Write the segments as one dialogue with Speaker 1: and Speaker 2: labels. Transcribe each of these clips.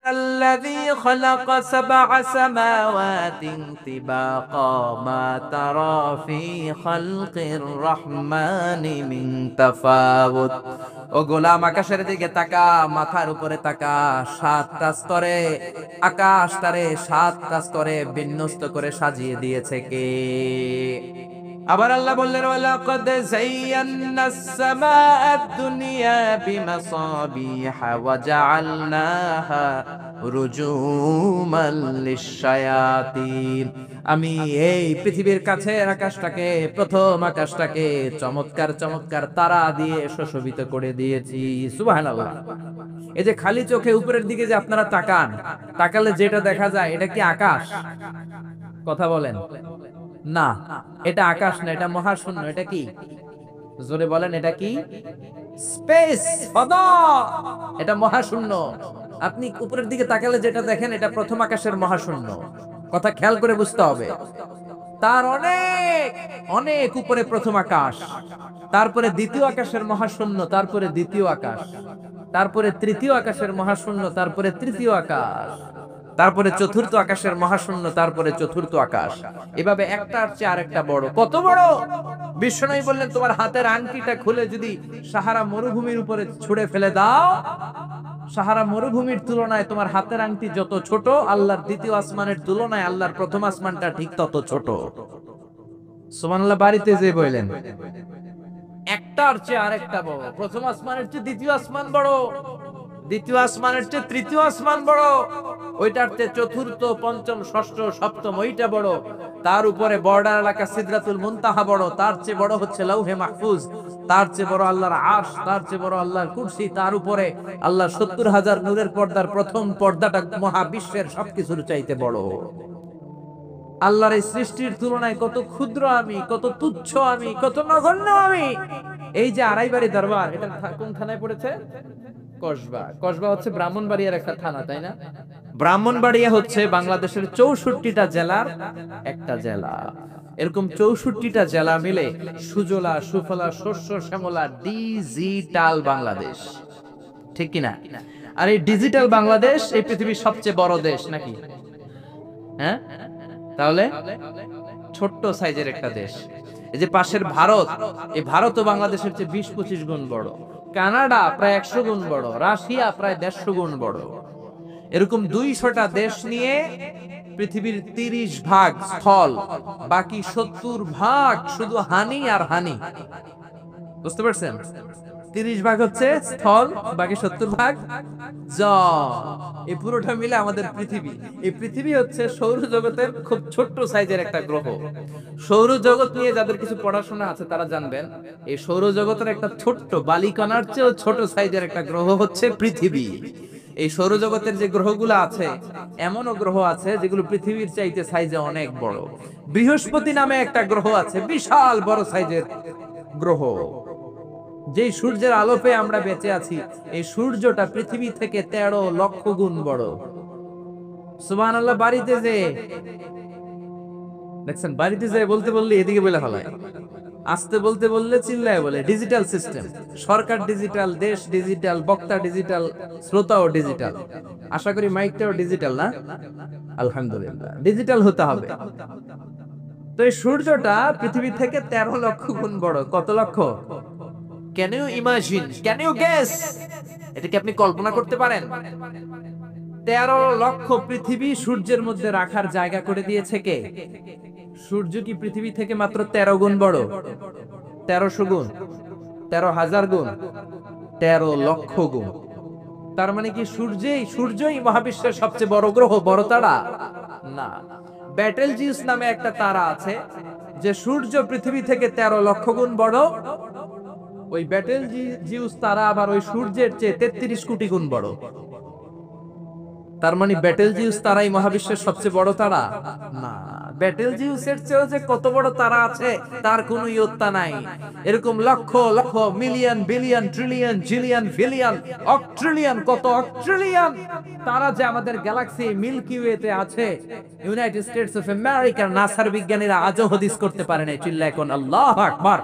Speaker 1: الذي خلق سبع سماوات طباقا ما ترى في خلق الرحمن من تفاوت ও গোলাম আকাশের দিকে তাকা, মাথার উপরে তাকা। সাতটা স্তরে আকাশটারে সাতটা স্তরে বিন্যস্ত করে সাজিয়ে দিয়েছে কে? আবার আল্লাহ বললেন, ওয়ালাকাদ যায়্যানাস সামাআদ দুনিয়া বিমাসাবিহা ওয়া জাআলনাহা রুজুমান লিশ-শায়াতিন। আমি এই পৃথিবীর কাছের আকাশটাকে, প্রথম আকাশটাকে চমৎকার চমৎকার তারা দিয়ে সুশোভিত করে দিয়েছি। সুবহানাল্লাহ। এই যে খালি চোখে উপরের দিকে যে আপনারা তাকান, তাকালে যেটা দেখা যায় এটা কি আকাশ? কথা বলেন না, এটা আকাশ না, এটা মহাশূন্য। এটা কি? জোরে বলেন, এটা কি? স্পেস, ফাদা। এটা মহাশূন্য। আপনি উপরের দিকে তাকালে যেটা দেখেন এটা প্রথম আকাশের মহাশূন্য। কথা খেয়াল করে বুঝতে হবে। তার অনেক অনেক উপরে প্রথম আকাশ, তারপরে দ্বিতীয় আকাশের মহাশূন্য, তারপরে দ্বিতীয় আকাশ, তারপরে তৃতীয় আকাশের মহাশূন্য, তারপরে তৃতীয় আকাশ, তারপরে চতুর্থ আকাশের মহাশূন্য, তারপরে চতুর্থ আকাশ। এভাবে একটার চেয়ে আরেকটা বড়। কত বড়? বিশ্বনবী বললেন, তোমার হাতের আংটিটা খুলে যদি সাহারা মরুভূমির উপরে ছুঁড়ে ফেলে দাও, সাহারা মরুভূমির তুলনায় তোমার হাতের আংটি যত ছোট, আল্লাহর দ্বিতীয় আসমানের তুলনায় আল্লাহর প্রথম আসমানটা ঠিক তত ছোট। সুবহানাল্লাহ। বাড়িতে যে বললেন, একটার চেয়ে আরেকটা বড়। প্রথম আসমানের চেয়ে দ্বিতীয় আসমান বড়, দ্বিতীয় আসমানের চেয়ে তৃতীয় আসমান বড়, ওইটার চেয়ে চতুর্থ, পঞ্চম, ষষ্ঠ, সপ্তম ওইটা বড়, তার উপরে বর্ডার এলাকা সিদরাতুল মুনতাহা বড়, তার চেয়ে বড় হচ্ছে লাউহে মাহফুজ, তার চেয়ে বড় আল্লাহর আরশ, তার চেয়ে বড় আল্লাহর কুরসি, তার উপরে আল্লাহর ৭০,০০০ নূরের পর্দার প্রথম পর্দাটা মহাবিশ্বের সবকিছুর চাইতে বড়। আল্লাহর এই সৃষ্টির তুলনায় কত ক্ষুদ্র আমি, কত তুচ্ছ আমি, কত নগণ্য আমি। এই যে আড়াইবাড়ি দরবার, এটা কোন থানায় পড়েছে? কসবা। কসবা হচ্ছে ব্রাহ্মণবাড়িয়ার একটা থানা, তাই না? ব্রাহ্মণবাড়িয়া হচ্ছে বাংলাদেশের ৬৪টা জেলার একটা জেলা। এরকম ৬৪টা জেলা মিলে সুজলা সুফলা শস্য শ্যামলা ডিজিটাল বাংলাদেশ, ঠিক কিনা? আর এই ডিজিটাল বাংলাদেশ এই পৃথিবীর সবচেয়ে বড় দেশ নাকি? হ্যাঁ, তাহলে ছোট্ট সাইজের একটা দেশ। এই যে পাশের ভারত, এই ভারত ও বাংলাদেশের চেয়ে ২০-২৫ গুণ বড়। কানাডা প্রায় ১০০ গুণ বড়, রাশিয়া প্রায় ১৫০ গুণ বড়। এরকম ২০০টা দেশ নিয়ে পৃথিবীর ৩০ ভাগ স্থল, বাকি ৭০ ভাগ শুধু হানি আর হানি। বুঝতে পারছেন? ৩০ ভাগ হচ্ছে স্থল, বাকি ৭০ ভাগ জল। এই পুরোটা মিলে আমাদের পৃথিবী। এই পৃথিবী হচ্ছে সৌরজগতের খুব ছোট্ট সাইজের একটা গ্রহ। সৌরজগৎ নিয়ে যাদের কিছু পড়াশোনা আছে তারা জানবেন, এই সৌরজগতের একটা ছোট্ট বালিকণার চেয়েও ছোট সাইজের একটা গ্রহ হচ্ছে পৃথিবী। এই সৌরজগতের যে গ্রহগুলো আছে, এমনও গ্রহ আছে যেগুলো পৃথিবীর চাইতে সাইজে অনেক বড়। বৃহস্পতি নামে একটা গ্রহ আছে, বিশাল বড় সাইজের গ্রহ। যেই সূর্যের আলো পেয়ে আমরা বেঁচে আছি, এই সূর্যটা পৃথিবী থেকে ১৩ লক্ষ গুণ বড়। সুবহানাল্লাহ। বাড়িতে যে দেখছেন, বাড়িতে যে বলতে বললে এদিকে বলে ফেলায়, আসতে বলতে বললে চিল্লায় বলে। ডিজিটাল সিস্টেম, সরকার ডিজিটাল, দেশ ডিজিটাল, বক্তা ডিজিটাল, শ্রোতাও ডিজিটাল। আশা করি মাইকটাও ডিজিটাল না? আলহামদুলিল্লাহ, ডিজিটাল হতে হবে। তো এই সূর্যটা পৃথিবী থেকে ১৩ লক্ষ গুণ বড়। কত লক্ষ? Can you imagine, can you guess? এটা কি আপনি কল্পনা করতে পারেন? ১৩ লক্ষ পৃথিবী সূর্যের মধ্যে রাখার জায়গা করে দিয়েছে কে? সূর্য কি পৃথিবী থেকে মাত্র ১৩ গুণ বড়? ১৩০০ গুণ, ১৩,০০০ গুণ, ১৩ লক্ষ গুণ। তার মানে কি সূর্যই মহাবিশ্বের সবচেয়ে বড় গ্রহ, বড় তারা? না। ব্যাটেলজিউস নামে একটা তারা আছে, যে সূর্য পৃথিবী থেকে ১৩ লক্ষ গুণ বড়। ওই ব্যাটেলজিউস তারা আবার ওই সূর্যের চেয়ে ৩৩ কোটি গুণ বড়। তার মানে ব্যাটেলজিউস তারাই মহাবিশ্বের সবচেয়ে বড় তারা? না। ব্যাটেলজিউসের চেয়েও যে কত বড় তারা আছে তার কোনো ইয়ত্তা নাই। এরকম lakh lakh, million, billion, trillion, zillion, billion, octillion, কত অক্ট্রিলিয়ন তারা যে আমাদের গ্যালাক্সি মিল্কি ওয়েতে আছে, ইউনাইটেড স্টেটস অফ আমেরিকার নাসার বিজ্ঞানীরা আজও হদিস করতে পারে নাই। চিল্লায় এখন আল্লাহু আকবার।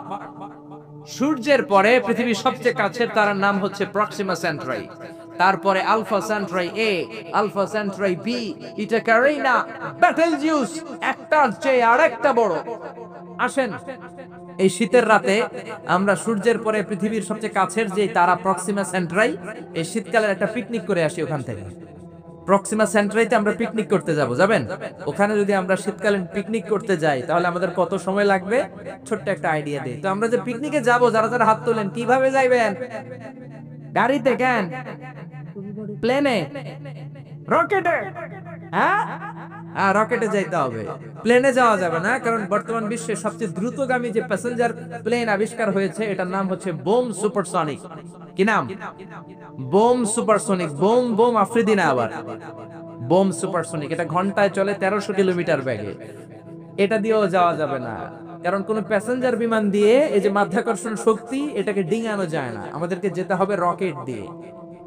Speaker 1: সূর্যের পরে পৃথিবীর সবচেয়ে কাছের তারার নাম হচ্ছে প্রক্সিমা সেন্টারি। তারপরে আলফা সেন্ট্রাই এ, আলফা সেন্ট্রাই বি, ইটা ক্যারিনা, ব্যাটেলজিউস, একটার চেয়ে আরেকটা বড়। আসেন এই শীতের রাতে আমরা সূর্যের পরে পৃথিবীর সবচেয়ে কাছের যে তারা প্রক্সিমা সেন্ট্রাই, এই শীতকালের একটা পিকনিক করে আসি ওখান থেকে। প্রক্সিমা সেন্ট্রাইতে আমরা পিকনিক করতে যাবেন? ওখানে যদি আমরা শীতকালীন পিকনিক করতে যাই তাহলে আমাদের কত সময় লাগবে, ছোট্ট একটা আইডিয়া দেই। তো আমরা যে পিকনিকে যাব, যারা যারা হাত তোলেন, কিভাবে যাইবেন? গাড়িতে? কেন? প্লেনে? রকেটে? হ্যাঁ, রকেটে যাইতে হবে, প্লেনে যাওয়া যাবে না। কারণ বর্তমান বিশ্বের সবচেয়ে দ্রুতগামী যে প্যাসেঞ্জার প্লেন আবিষ্কার হয়েছে, এটার নাম হচ্ছে বোম সুপারসনিক। কি নাম? Bomb supersonic. Bomb bomb Afridi না আবার, বোম সুপারসনিক। এটা ঘন্টায় চলে 1300 কিলোমিটার বেগে। এটা দিয়েও যাওয়া যাবে না, কারণ কোন প্যাসেঞ্জার বিমান দিয়ে এই যে মাধ্যাকর্ষণ শক্তি, এটাকে ডিঙানো যায় না। আমাদেরকে যেতে হবে রকেট দিয়ে।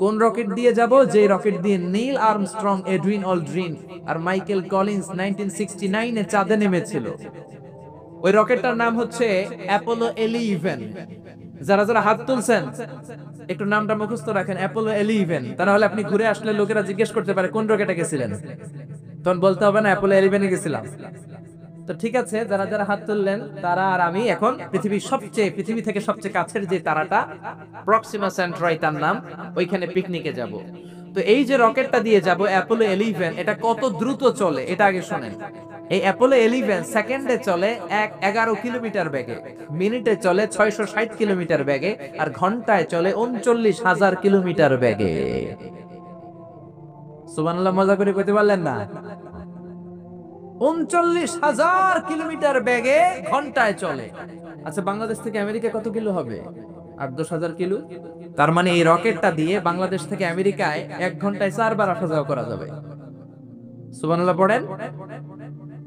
Speaker 1: কোন রকেট দিয়ে যাব? যে রকেট দিয়ে নীল আর্মস্ট্রং, এডুইন অলড্রিন আর মাইকেল কলিন্স 1969 এ চাঁদে নেমেছিল। ওই রকেটটার নাম হচ্ছে অ্যাপোলো 11। যারা যারা হাত তুলছেন একটু নামটা মুখস্থ রাখেন, অ্যাপোলো 11। তাহলে আপনি ঘুরে আসলে লোকেরা জিজ্ঞেস করতে পারে কোন রকেটে গেছিলেন, তখন বলতে হবে না অ্যাপোলো 11 এ গেছিলাম। তো ঠিক আছে, যারা যারা হাত তুললেন তারা আর আমি এখন পৃথিবী থেকে সবচেয়ে কাছের যে তারাটা প্রক্সিমা সেন্ট্রাই তার নাম, ওইখানে পিকনিকে যাব। তো এই যে রকেটটা দিয়ে যাব অ্যাপোলো 11, এটা কত দ্রুত চলে এটা আগে শুনেন। এই অ্যাপোলো 11 সেকেন্ডে চলে 11 কিলোমিটার বেগে, মিনিটে চলে 660 কিলোমিটার বেগে, আর ঘন্টায় চলে 39,000 কিলোমিটার বেগে। সুবহানাল্লাহ, মজা করে কইতে পারলেন না? 39,000 কিলোমিটার বেগে ঘন্টায় চলে। আচ্ছা, বাংলাদেশ থেকে আমেরিকা কত কিলো হবে? 8-10 হাজার কিলো। তার মানে এই রকেটটা দিয়ে বাংলাদেশ থেকে আমেরিকায় 1 ঘন্টায় 4 বার আসা যাওয়া করা যাবে। সুবহানাল্লাহ পড়েন।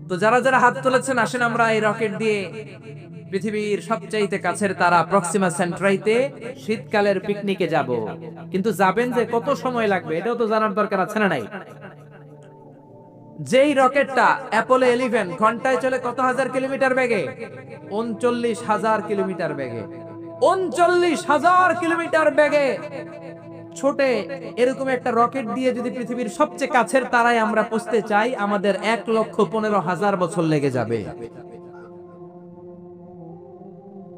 Speaker 1: তো যারা যারা হাত তুলেছেন, আসেন আমরা এই রকেট দিয়ে পৃথিবীর সবচাইতে কাছের তারা প্রক্সিমা সেন্ট্রাইতে শীতকালের পিকনিকে যাব। কিন্তু যাবেন যে কত সময় লাগবে এটাও তো জানার দরকার আছে না নাই? যেই রকেটটা অ্যাপোলো 11 ঘন্টায় চলে কত হাজার কিলোমিটার বেগে? 39,000 কিলোমিটার বেগে। 39,000 কিলোমিটার বেগে ছোটে এরকম একটা রকেট দিয়ে যদি পৃথিবীর সবচেয়ে কাছের তারায় আমরা পৌঁছতে চাই, আমাদের 1,15,000 বছর লেগে যাবে।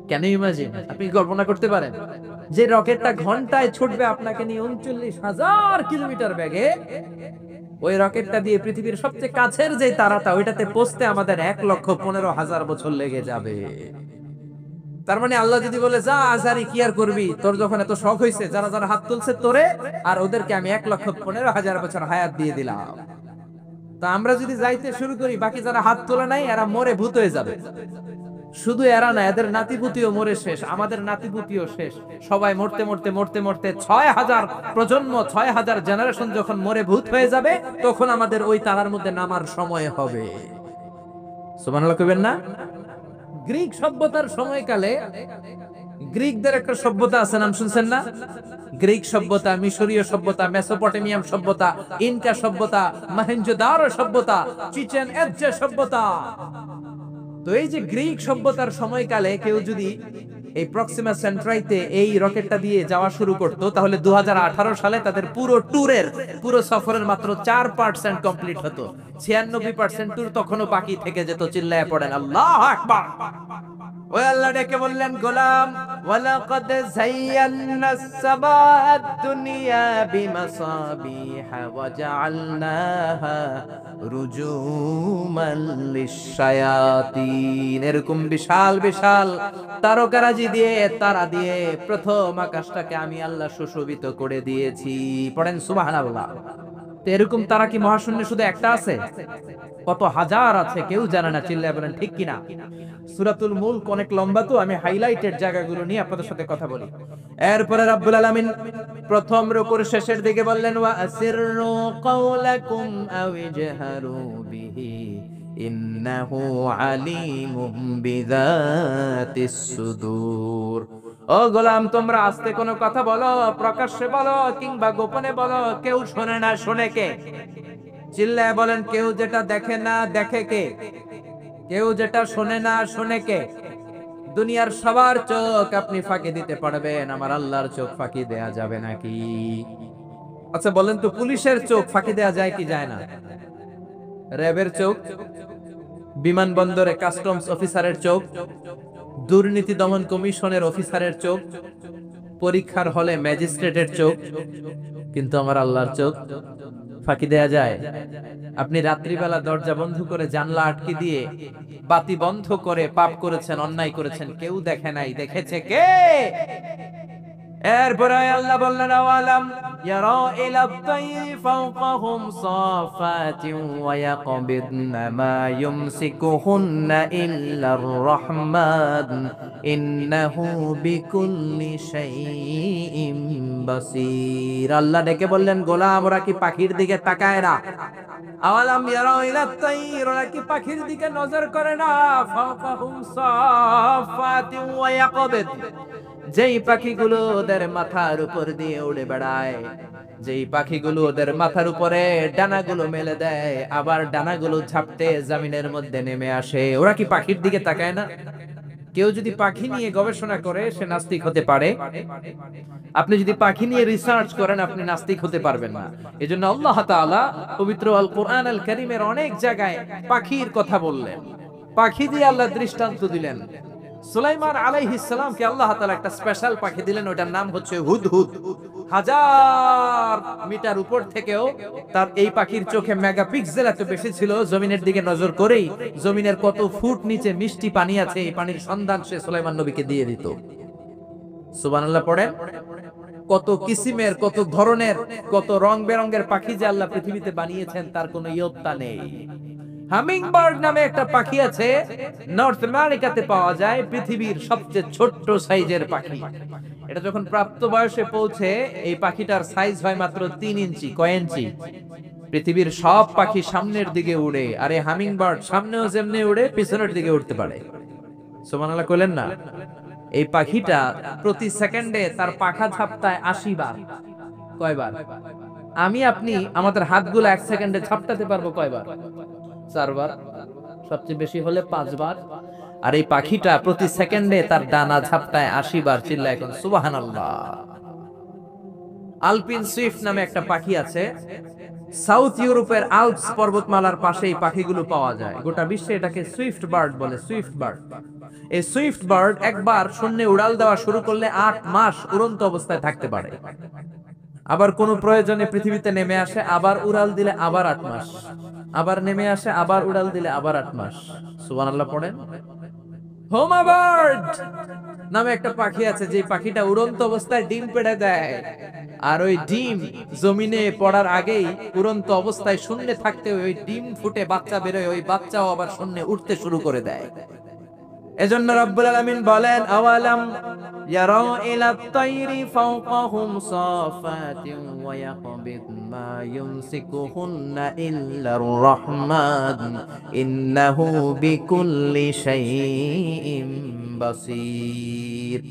Speaker 1: কেন ইমাজিন? আপনি কল্পনা করতে পারেন যে রকেটটা ঘন্টায় ছুটবে আপনাকে নিয়ে 39,000 কিলোমিটার বেগে, ওই রকেটটা দিয়ে পৃথিবীর সবচেয়ে কাছের যে তারাটা, ওইটাতে পৌঁছতে আমাদের 1,15,000 বছর লেগে যাবে। তার মানে আল্লাহ যদি বলে যা আজারি কি আর করবি, তোর যখন এত শখ হয়েছে, যারা যারা হাত তুলছে তোরে আর ওদেরকে আমি 1,15,000 বছর হায়াত দিয়ে দিলাম। তা আমরা যদি যাইতে শুরু করি, বাকি যারা হাত তোলে নাই এরা মরে ভূত হয়ে যাবে। শুধু এরা না, এদের নাতিপুতিও মরে শেষ, আমাদের নাতিপুতিও শেষ। সবাই মরতে মরতে মরতে মরতে 6,000 প্রজন্ম, 6,000 জেনারেশন যখন মরে ভূত হয়ে যাবে, তখন আমাদের ওই তারার মধ্যে নামার সময় হবে। সুবহানাল্লাহ কইবেন না? গ্রিক সভ্যতার সময়কালে গ্রিকদের একটা সভ্যতা আছে, নাম শুনছেন না? গ্রিক সভ্যতা, মিশরীয় সভ্যতা, মেসোপটেমিয়াম সভ্যতা, ইনকা সভ্যতা, মহেঞ্জোদারো সভ্যতা, চিচেন ইৎজা সভ্যতা। তো এই যে গ্রিক সভ্যতার সময়কালে কেউ যদি এই প্রক্সিমা সেন্ট্রাইতে এই রকেটটা দিয়ে যাওয়া শুরু করত, তাহলে 2018 সালে তাদের পুরো সফরের মাত্র 4% কমপ্লিট হতো। 96% ট্যুর তখনও বাকি থেকে যেত। চিল্লায়ে পড়েন আল্লাহু আকবার। ওই আল্লাহ ডেকে বললেন, গোলাম ওয়ালাকাদ যায়্যানাস সামাআদ দুনিয়া বিমাসাবিহা ওয়া জাআলনাহা রুজুমান লিশ-শায়াতিন। এরকম বিশাল বিশাল তারকারাজি দিয়ে, তারা দিয়ে প্রথম আকাশটাকে আমি আল্লাহ সুশোভিত করে দিয়েছি। পড়েন সুবহানাল্লাহ। তো এরকম তারা কি মহাশূন্যে শুধু একটা আছে? কত হাজার আছে কেউ জানে না। চিল্লায় বলেন ঠিক কিনা? সূরাতুল মুলক অনেক লম্বা, তো আমি হাইলাইটেড জায়গাগুলো নিয়ে আপনাদের সাথে কথা বলি। এরপরে রাব্বুল আলামিন প্রথম রুকুর শেষের দিকে বললেন, ওয়া আসিররু কাওলাকুম আও ইজহারু বিহি ইন্নাহু আলিমুম বিযাতিস সুদূর। ও গোলাম, তোমরা আস্তে কোনো কথা বলো, প্রকাশ্যে বলো কিংবা গোপনে বলো, কেউ শোনে না, শোনে কে? চিল্লায় বলেন, কেউ যেটা দেখে না দেখে কে? কেউ যেটা শোনে না শোনে কে? দুনিয়ার সবার চোখ আপনি ফাঁকি দিতে পারবেন, আমার আল্লাহর চোখ ফাঁকি দেয়া যাবে নাকি? আচ্ছা বলেন তো, পুলিশের চোখ ফাঁকি দেওয়া যায় কি যায় না? র্যাবের চোখ, বিমানবন্দরে কাস্টমস অফিসারের চোখ, দুর্নীতি দমন কমিশনের অফিসারের চোখ, পরীক্ষার হলে ম্যাজিস্ট্রেটের চোখ, কিন্তু আমার আল্লাহর চোখ ফাঁকি দেয়া যায়? আপনি রাত্রিবেলা দরজা বন্ধ করে জানলা আটকে দিয়ে বাতি বন্ধ করে পাপ করেছেন, অন্যায় করেছেন, কেউ দেখে নাই, দেখেছে কে? এরপরে আল্লাহ বললেন আওয়ালাম ইয়ারা ইলা তাইরি ফাওকাহুম সাফাতিন ওয়া ইয়াকবিদনা মা ইউমসিকুহুন্না ইল্লার রহমান ইন্নাহু বিকুল্লি শাইইন বাসীর। আল্লাহ ডেকে বললেন, গোলাম ওরা কি পাখির দিকে তাকায় না? আওয়ালাম ইয়ারা ইলা তাইর, ওরা কি পাখির দিকে নজর করে না? ফাওকাহুম সাফাতিন ওয়া ইয়াকবিদ, যেই পাখিগুলো ওদের মাথার উপর দিয়ে উড়ে বেড়ায়, যেই পাখিগুলো ওদের মাথার উপরে ডানাগুলো মেলে দেয়, আবার ডানাগুলো ঝাপটে জমিনের মধ্যে নেমে আসে, ওরা কি পাখির দিকে তাকায় না? কেউ যদি পাখি নিয়ে গবেষণা করে সে নাস্তিক হতে পারে। আপনি যদি পাখি নিয়ে রিসার্চ করেন আপনি নাস্তিক হতে পারবেন না। এজন্য আল্লাহ তাআলা পবিত্র আল কোরআন আল কারীমের অনেক জায়গায় পাখির কথা বললেন, পাখি দিয়ে আল্লাহ দৃষ্টান্ত দিলেন। সুলাইমান আলাইহিস সালামকে আল্লাহ তাআলা একটা স্পেশাল পাখি দিলেন, ওটার নাম হচ্ছে হুদহুদ। 1000 মিটার উপর থেকেও তার এই পাখির চোখে মেগাপিক্সেল এত বেশি ছিল, জমিনের দিকে নজর করেই জমিনের কত ফুট নিচে মিষ্টি পানি আছে এই পানির সন্ধান সে সুলাইমান নবীকে দিয়ে দিত। সুবহানাল্লাহ পড়েন। কত কিসিমের, কত ধরনের, কত রং বেরঙের পাখি যে আল্লাহ পৃথিবীতে বানিয়েছেন তার কোনো ইয়ত্তা নেই। হামিংবার্ড নামে একটা পাখি আছে, নর্থ আমেরিকাতে পাওয়া যায়, পৃথিবীর সবচেয়ে ছোট্ট সাইজের পাখি। এটা যখন প্রাপ্ত বয়সে পৌঁছে এই পাখিটার সাইজ হয় মাত্র 3 ইঞ্চি। কয় ইঞ্চি? পৃথিবীর সব পাখি সামনের দিকে উড়ে, আর এই হামিংবার্ড সামনেও যেমনি উড়ে পিছনের দিকে উঠতে পারে। সুবহানাল্লাহ কইলেন না? এই পাখিটা প্রতি সেকেন্ডে তার পাখা ঝাপটায় 80 বার। কয়বার? আমি আপনি আমাদের হাতগুলো 1 সেকেন্ডে ঝাপটাতে পারবো কয়বার? 4 বার, সবচেয়ে বেশি হলে 5 বার। আর এই পাখিটা প্রতি সেকেন্ডে তার ডানা ঝাপটায় 80 বার। চিল্লায় এখন সুবহানাল্লাহ। আলপিন সুইফট নামে একটা পাখি আছে, সাউথ ইউরোপের আল্পস পর্বতমালার পাশে এই পাখিগুলো পাওয়া যায়। গোটা বিশ্বে এটাকে সুইফট বার্ড বলে, সুইফট বার্ড। এই সুইফট বার্ড একবার শূন্যে উড়াল দেওয়া শুরু করলে 8 মাস উড়ন্ত অবস্থায় থাকতে পারে। আবার কোন প্রয়োজনে পৃথিবীতে নেমে আসে, আবার উড়াল দিলে আবার 8 মাস, আবার নেমে আসে, আবার উড়াল দিলে আবার 8 মাস। সুবহানাল্লাহ পড়েন। হোমা বার্ড নামে একটা পাখি আছে, যে পাখিটা উড়ন্ত অবস্থায় ডিম পেড়ে দেয়, আর ওই ডিম জমিনে পড়ার আগেই উড়ন্ত অবস্থায় শূন্যে থাকতে ওই ডিম ফুটে বাচ্চা বেরোয়, ওই বাচ্চাও আবার শূন্যে উঠতে শুরু করে দেয়। এজন্য রব্বুল আলামিন বলেন, আওয়ালাম ইয়ারা ইলা তাইরি ফাওকাহুম সাফাতিন ওয়া ইয়াকবিদনা মা ইউমসিকুহুন্না ইল্লার রহমান ইন্নাহু বিকুল্লি শাইইন বাসীর।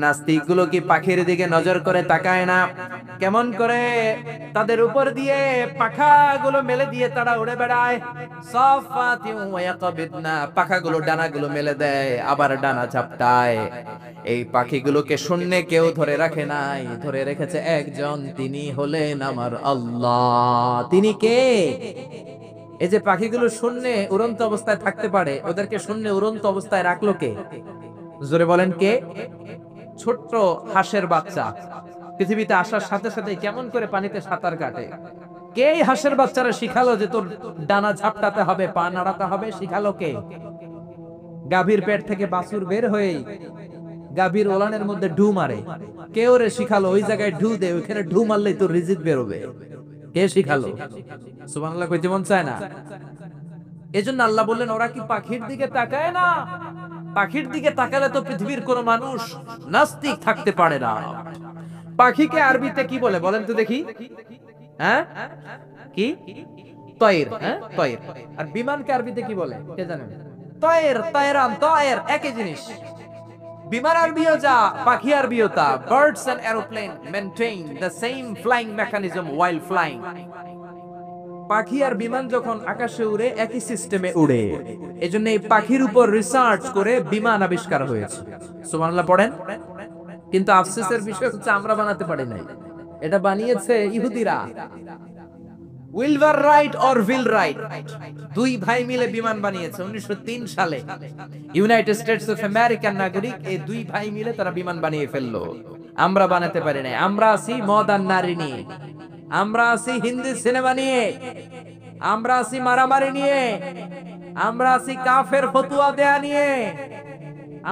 Speaker 1: নাস্তিকগুলো কি পাখির দিকে নজর করে তাকায় না? কেমন করে তাদের উপর দিয়ে পাখাগুলো মেলে দিয়ে তারা উড়ে বেড়ায়। সাফাতিন ওয়া ইয়াকবিদনা, পাখাগুলো ডানাগুলো মেলে দেয়, আবার ডানা ঝাপটায়। এই পাখিগুলোকে শূন্যে কেউ ধরে রাখে নাই, ধরে রেখেছে একজন, তিনি হলেন আমার আল্লাহ। তিনি কে? এই যে পাখিগুলো শূন্যে উড়ন্ত অবস্থায় থাকতে পারে, ওদেরকে শূন্যে উড়ন্ত অবস্থায় রাখলো কে? জোরে বলেন কে? ছোট্ট হাঁসের বাচ্চা পৃথিবীতে আসার সাথে সাথে কেমন করে পানিতে সাঁতার কাটে? কে এই হাঁসের বাচ্চারা শিখালো যে তোর ডানা ঝাপটাতে হবে, পা নাড়াতে হবে? শিখালো কে? গাভীর পেট থেকে বাছুর বের হয়ে গাভীর ওলানের মধ্যে ঢু মারে, কে ওরে শিখালো ওই জায়গায় ঢু দে, ওখানে ঢু মারলেই তোর রিজিক বেরোবে? কে শিখালো? সুবহানাল্লাহ কইতে মন চায় না? এজন্য আল্লাহ বললেন, ওরা কি পাখির দিকে তাকায় না? পাখির দিকে তাকালে তো পৃথিবীর কোন মানুষ নাস্তিক থাকতে পারে না। পাখিকে আরবিতে কি বলে বলেন তো দেখি? হ্যাঁ, কি? তয়র। হ্যাঁ, তয়র। আর বিমানকে আরবিতে কি বলে কে জানেন? তয়র, তয়রান, তয়র একই জিনিস। বিমান আরবিও যা, পাখি আরবিও তা। Birds and aeroplane maintain the same flying mechanism while flying. পাখি আর বিমান যখন আকাশে উড়ে একই সিস্টেমে উড়ে। এজন্য এই পাখির উপর রিসার্চ করে বিমান আবিষ্কার হয়েছে। সুবহানাল্লাহ পড়েন। কিন্তু আফসোসের বিষয় হচ্ছে আমরা বানাতে পারি নাই। এটা বানিয়েছে ইহুদিরা। উইলবার রাইট অরভিল রাইট, দুই ভাই মিলে বিমান বানিয়েছে 1903 সালে। ইউনাইটেড স্টেটস অফ আমেরিকার নাগরিক, এই দুই ভাই মিলে তারা বিমান বানিয়ে ফেললো। আমরা বানাতে পারি নাই। আমরা আছি মদ আর নারী নিয়ে, আমরা আছি হিন্দি সিনেমা নিয়ে, আমরা আছি মারামারি নিয়ে, আমরা আছি কাফের ফতুয়া দেয়া নিয়ে,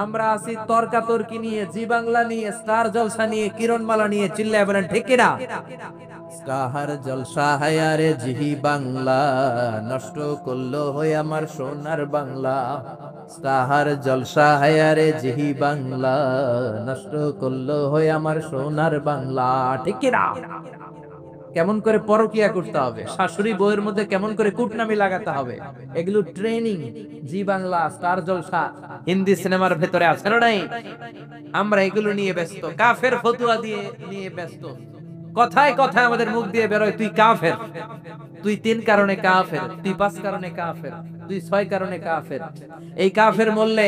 Speaker 1: আমরা আছি তর্কাতর্কি নিয়ে, জি বাংলা নিয়ে, স্টার জলসা নিয়ে, কিরণমালা নিয়ে। চিল্লায় বলেন ঠিক কিনা? স্টার জলসা হায়ারে জি বাংলা, নষ্ট করলো হয়ে আমার সোনার বাংলা। স্টার জলসা হায়ারে জি বাংলা, নষ্ট করলো হয়ে আমার সোনার বাংলা। ঠিক কিনা? কেমন করে পরকিয়া করতে হবে, শাশুড়ি বউয়ের মধ্যে কেমন করে কুটনামি লাগাতে হবে, এগুলো ট্রেনিং জি বাংলা, স্টার জলসা, হিন্দি সিনেমার ভেতরে আছে না নাই? আমরা এগুলো নিয়ে ব্যস্ত, কাফের ফতুয়া দিয়ে নিয়ে ব্যস্ত। কথায় কথায় আমাদের মুখ দিয়ে বেরোয় তুই কাফের, তুই 3 কারণে কাফের, তুই 5 কারণে কাফের, তুই 6 কারণে কাফের। এই কাফের বললে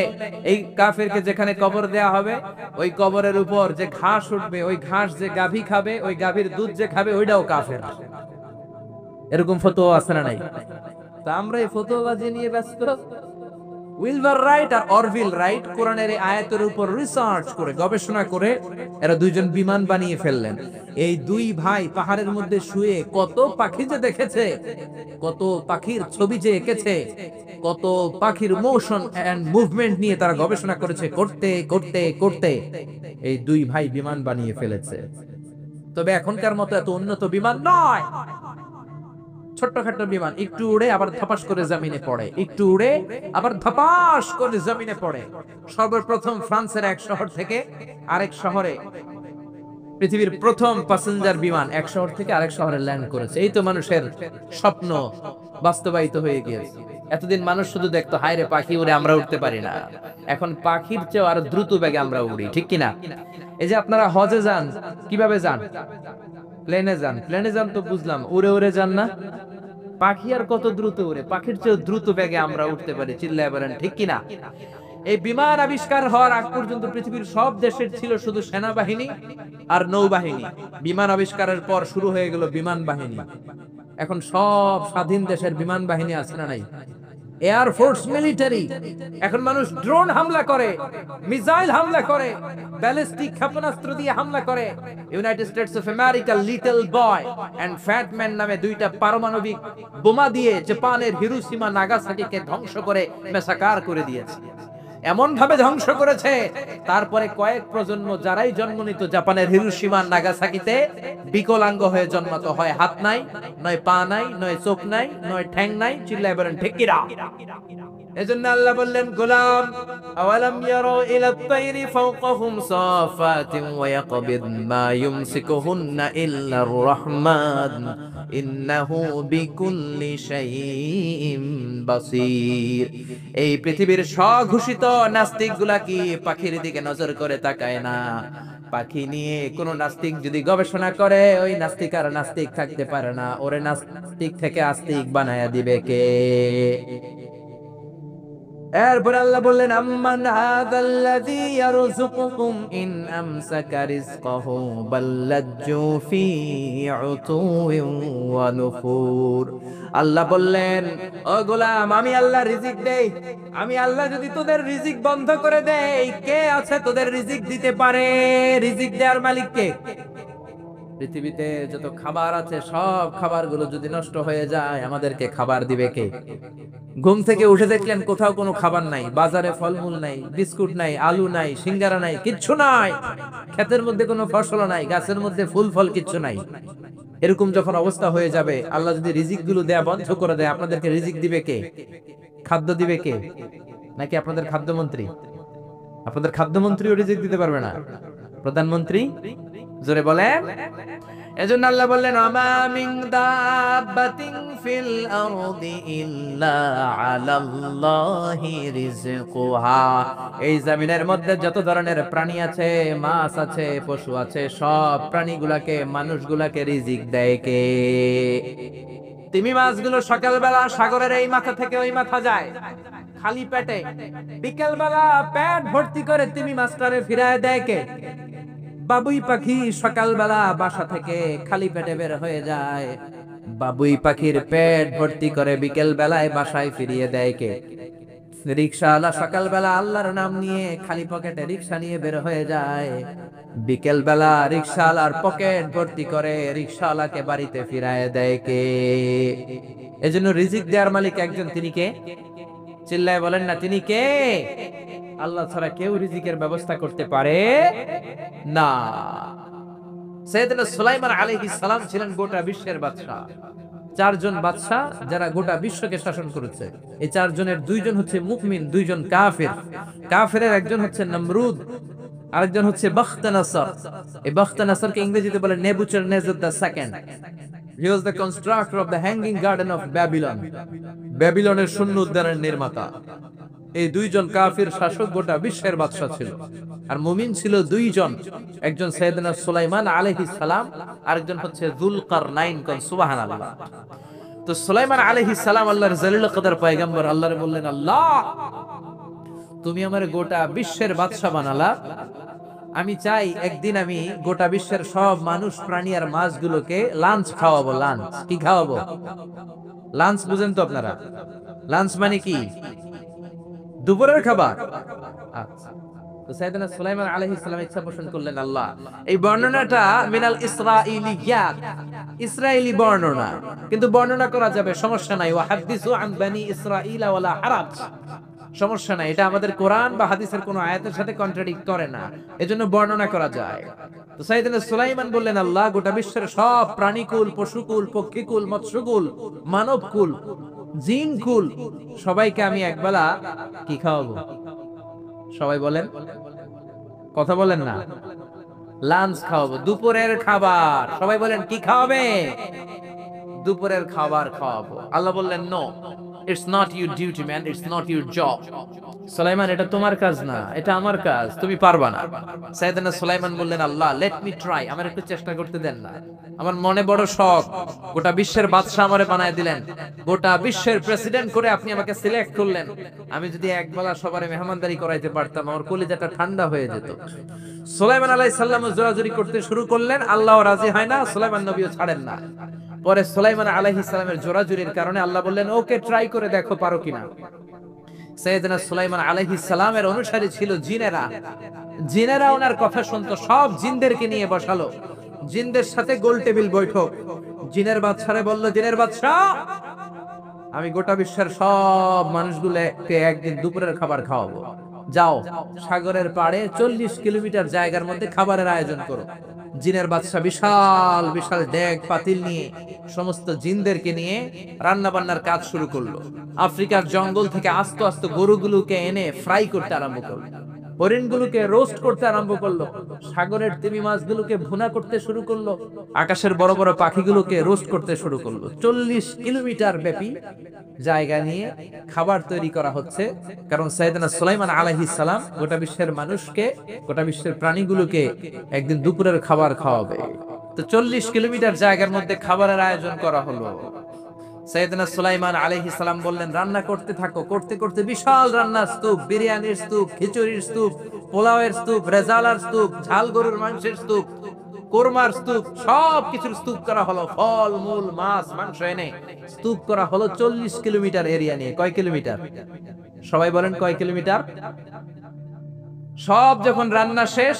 Speaker 1: এই কাফেরকে যেখানে কবর দেয়া হবে, ওই কবরের উপর যে ঘাস উঠবে, ওই ঘাস যে গাভী খাবে, ওই গাভীর দুধ যে খাবে, ওইটাও কাফের। এরকম ফতোয়া আছে না নাই? তা আমরা এই ফতোয়াবাজি নিয়ে ব্যস্ত। উইলবার রাইট আর অরভিল রাইট কোরআনের এই আয়াতের উপর রিসার্চ করে, গবেষণা করে এরা দুইজন বিমান বানিয়ে ফেললেন। এই দুই ভাই পাহাড়ের মধ্যে শুয়ে কত পাখি যে দেখেছে, কত পাখির ছবি যে এঁকেছে, কত পাখির মোশন এন্ড মুভমেন্ট নিয়ে তারা গবেষণা করেছে। করতে করতে করতে এই দুই ভাই বিমান বানিয়ে ফেলেছে। তবে এখনকার মতো এত উন্নত বিমান নয়, ছোট্টখাট্ট বিমান, একটু উড়ে আবার ধপাস করে জমিনে পড়ে, একটু উড়ে আবার ধপাস করে জমিনে পড়ে। সর্বপ্রথম ফ্রান্সের এক শহর থেকে আরেক শহরে পৃথিবীর প্রথম প্যাসেঞ্জার বিমান এক শহর থেকে আরেক শহরে ল্যান্ড করেছে। এই তো মানুষের স্বপ্ন বাস্তবায়িত হয়ে গিয়েছে। এতদিন মানুষ শুধু দেখতো হায় রে পাখি উড়ে, আমরা উঠতে পারি না। এখন পাখির চেয়ে আরো দ্রুত বেগে আমরা উড়ি। ঠিক কিনা? এই যে আপনারা হজে যান, কিভাবে যান? প্লেনে যান। প্লেনে যান তো বুঝলাম, উড়ে উড়ে যান না? পাখি আর কত দ্রুত উড়ে, পাখির চেয়ে দ্রুত বেগে আমরা উঠতে পারি। চিল্লায় বলেন ঠিক কিনা? এই বিমান আবিষ্কার হওয়ার আগ পর্যন্ত পৃথিবীর সব দেশের ছিল শুধু সেনাবাহিনী আর নৌবাহিনী। বিমান আবিষ্কারের পর শুরু হয়ে গেল বিমান বাহিনী। এখন সব স্বাধীন দেশের বিমান বাহিনী আছে না নাই? Air force, military. এখন মানুষ ড্রোন হামলা করে, মিসাইল হামলা করে, ব্যালিস্টিক ক্ষেপণাস্ত্র দিয়ে হামলা করে। United States of America Little Boy and Fat Man নামে দুইটা পারমাণবিক বোমা দিয়ে জাপানের হিরোশিমা নাগাসাকিকে ধ্বংস করে মেসাকার করে দিয়েছে। এমন ভাবে ধ্বংস করেছে, তারপরে কয়েক প্রজন্ম যারাই জন্ম নিত জাপানের হিরোশিমা নাগাসাকিতে, বিকলাঙ্গ হয়ে জন্মাতো। হয় হাত নাই, নয় পা নাই, নয় চোখ নাই, নয় ঠ্যাং নাই। চিল্লায় বলেন ঠিক কিনা? এজন্য আল্লাহ বললেন, গোলাম আওয়ালাম ইয়ারু ইলা তাইরি ফাওকাহুম সাফাতিন ওয়া ইয়াকবিদ মা ইউমসিকুহুন্না ইল্লার রহমান ইন্নাহু বিকুল্লি শাইইন বাসীর। এই পৃথিবীর স্বঘোষিত নাস্তিকগুলা কি পাখির দিকে নজর করে তাকায় না? পাখি নিয়ে কোন নাস্তিক যদি গবেষণা করে, ওই নাস্তিক আর নাস্তিক থাকতে পারে না। ওরে নাস্তিক থেকে আস্তিক বানায়া দিবে কে? এরপর আল্লাহ বললেন, আম্মান হাযাল্লাযী ইয়ারযুকুকুম ইন আমসাকা রিজকাহু বাল্লাজ্জু ফি উতুওয়িন ওয়া নুফুর। আল্লাহ বললেন, ও গোলাম, আমি আল্লাহ রিজিক দেই। আমি আল্লাহ যদি তোদের রিজিক বন্ধ করে দেই, কে আছে তোদের রিজিক দিতে পারে? রিজিক দেওয়ার মালিক কে? পৃথিবীতে যত খাবার আছে সব খাবারগুলো যদি নষ্ট হয়ে যায়, আমাদেরকে খাবার দিবে কে? ঘুম থেকে উঠে দেখলেন কোথাও কোনো খাবার নাই, বাজারে ফলমূল নাই, বিস্কুট নাই, আলু নাই, সিঙ্গারা নাই, কিচ্ছু নাই। ক্ষেতের মধ্যে কোনো ফসল নাই, গাছের মধ্যে ফুল ফল কিচ্ছু নাই। এরকম যখন অবস্থা হয়ে যাবে, আল্লাহ যদি রিজিক গুলো দেয়া বন্ধ করে দেয়, আপনাদেরকে রিজিক দিবে কে? খাদ্য দিবে কে? নাকি আপনাদের খাদ্যমন্ত্রী? আপনাদের খাদ্যমন্ত্রীও রিজিক দিতে পারবে না? প্রধানমন্ত্রী? জোরে বলেন। এজন্য আল্লাহ বললেন, আমা মিন দাব্বাতিন ফিল আরদি ইল্লা আলাল্লাহি রিজকুহা। এই জমিনের মধ্যে যত ধরনের প্রাণী আছে, মাছ আছে, পশু আছে, সব প্রাণীগুলাকে, মানুষগুলাকে রিজিক দেয় কে? তিমি মাছগুলো সকালবেলা সাগরের এই মাথা থেকে ওই মাথা যায় খালি পেটে, বিকেলবেলা পেট ভর্তি করে তিমি মাছটারে ফিরায় দেয় কে? বাবুই পাখি সকালবেলা বাসা থেকে খালি পেটে বের হয়ে যায়। বাবুই পাখির পেট ভর্তি করে বিকেল বেলায় বাসায় ফিরিয়ে দেয় কে? রিকশাওয়ালা সকালবেলা আল্লাহর নাম নিয়ে খালি পকেটে রিকশা নিয়ে বের হয়ে যায়। বিকেল বেলা রিকশাওয়ালার পকেট ভর্তি করে রিকশাওয়ালাকে বাড়িতে ফিরায় দেয় কে? এজন্য রিজিক দেওয়ার মালিক একজন, তিনি কে? চিল্লায় বলেন না, তিনি কে? আল্লাহ ছাড়া কেউ রিজিকের ব্যবস্থা করতে পারে না। সাইয়েদনা সুলাইমান আলাইহিস সালাম ছিলেন গোটা বিশ্বের বাদশা। চারজন বাদশা যারা গোটা বিশ্বকে শাসন করেছে, এই চারজনের দুইজন হচ্ছে মুমিন, দুইজন কাফের। কাফেরের একজন হচ্ছে নমরুদ, আরেকজন হচ্ছে বাখতানাসার। এই বাখতানাসারকে ইংরেজিতে বলে Nebuchadnezzar the second. He was the constructor of the hanging garden of Babylon. ব্যাবিলনের শূন্য উদ্যানের নির্মাতা। এই দুইজন কাফির শাসক গোটা বিশ্বের বাদশা ছিল। আর মুমিন ছিল দুইজন, একজন সাইয়েদনা সুলাইমান আলাইহিস সালাম, আরেকজন হচ্ছে যুলকারনাইন। কোন সুবহানাল্লাহ। তো সুলাইমান আলাইহিস সালাম আল্লাহর জলিল কদর পয়গম্বর, আল্লাহরে বললেন, আল্লাহ তুমি আমার গোটা বিশ্বের বাদশা বানালা, আমি চাই একদিন আমি গোটা বিশ্বের সব মানুষ, প্রাণী আর মাছগুলোকে লাঞ্চ খাওয়াবো। লাঞ্চ কি খাওয়াবো? লাঞ্চ বুঝেন তো আপনারা? লাঞ্চ মানে কি? দুপুরের খাবার। আচ্ছা, তো সাইয়েদনা সুলাইমান আলাইহিস সালাম ইচ্ছা পোষণ করলেন, আল্লাহ এই বর্ণনাটা মিনাল ইসরাইলিয়াত, ইসরাইলি বর্ণনা, কিন্তু বর্ণনা করা যাবে, সমস্যা নাই। ওয়া হাদিসু আন বানি ইসরাইল ওয়ালা হারাজ, সমস্যা নাই, এটা আমাদের কোরআন বা হাদিসের কোন আয়াতের সাথে কন্ট্রাডিক্ট করে না, এজন্য বর্ণনা করা যায়। তো সাইয়েদনা সুলাইমান বললেন, আল্লাহ গোটা বিশ্বের সব প্রাণীকুল, পশুকুল, পক্ষীকুল, মৎস্যকুল, মানবকুল, জিনকুল, সবাইকে আমি একবেলা কি খাওয়াবো? সবাই বলেন, কথা বলেন না। লাঞ্চ খাওয়াবো, দুপুরের খাবার। সবাই বলেন কি খাওয়াবে? দুপুরের খাবার খাওয়াবো। আল্লাহ বললেন, no, it's not your duty man, it's not your job. Sulaiman, এটা তোমার কাজ না, এটা আমার কাজ, তুমি পারবা না। সাইয়েদনা সুলাইমান বললেন, আল্লাহ লেট মি ট্রাই, আমার একটু চেষ্টা করতে দেন না, আমার মনে বড় শখ, গোটা বিশ্বের বাদশা আমারে বানায় দিলেন, গোটা বিশ্বের প্রেসিডেন্ট করে আপনি আমাকে সিলেক্ট করলেন, আমি যদি একবেলা সবারে মেহমানদারি করাইতে পারতাম, আমার কলিজাটা ঠান্ডা হয়ে যেত। সুলাইমান আলাইহিস সালাম জোরাজুরি করতে শুরু করলেন, আল্লাহ রাজি হয় না, সুলাইমান নবীও ছাড়েন না। পরে সুলাইমান আলাইহিস সালামের জোরাজুরির কারণে আল্লাহ বললেন, ওকে ট্রাই করে দেখো পারো কিনা। সাইয়েদনা সুলাইমান আলাইহিস সালামের অনুসারী ছিল জিনেরা। জিনেরা ওনার কথা শুনতো, সব জিনদেরকে নিয়ে বসালো, জিনদের সাথে গোল টেবিল বৈঠক। জিনের বাদশারে বলল, জিনের বাদশা, আমি গোটা বিশ্বের সব মানুষগুলোকে একদিন দুপুরের খাবার খাওয়াবো। যাও সাগরের পাড়ে 40 কিলোমিটার জায়গার মধ্যে খাবারের আয়োজন করো। জিনের বাদশা বিশাল বিশাল ডেক পাতিল নিয়ে সমস্ত জিনদেরকে নিয়ে রান্না বান্নার কাজ শুরু করলো। আফ্রিকার জঙ্গল থেকে আস্ত আস্ত গরুগুলোকে এনে ফ্রাই করতে আরম্ভ করলো, হরিণগুলোকে রোস্ট করতে আরম্ভ করলো, সাগরের তিমি মাছগুলোকে ভুনা করতে শুরু করলো, আকাশের বড় বড় পাখিগুলোকে রোস্ট করতে শুরু করলো। 40 কিলোমিটার ব্যাপী জায়গা নিয়ে খাবার তৈরি করা হচ্ছে, কারণ সাইয়েদনা সুলাইমান আলাইহিস সালাম গোটা বিশ্বের মানুষকে, গোটা বিশ্বের প্রাণীগুলোকে একদিন দুপুরের খাবার খাওয়াবে। তো 40 কিলোমিটার জায়গার মধ্যে খাবারের আয়োজন করা হলো। সাইয়েদনা সুলাইমান আলাইহিস সালাম বললেন, রান্না করতে থাকো। করতে করতে বিশাল রান্নার স্তূপ, বিরিয়ানির স্তূপ, খিচুড়ির স্তূপ, পোলাওয়ের স্তূপ, রেজালার স্তূপ, ঝাল গরুর মাংসের স্তূপ, কোরমার স্তূপ, সব কিছুর স্তূপ করা হলো। ফল মূল মাছ মাংস এনে স্তূপ করা হলো 40 কিলোমিটার এরিয়া নিয়ে। কয় কিলোমিটার? সবাই বলেন কয় কিলোমিটার? সব যখন রান্না শেষ,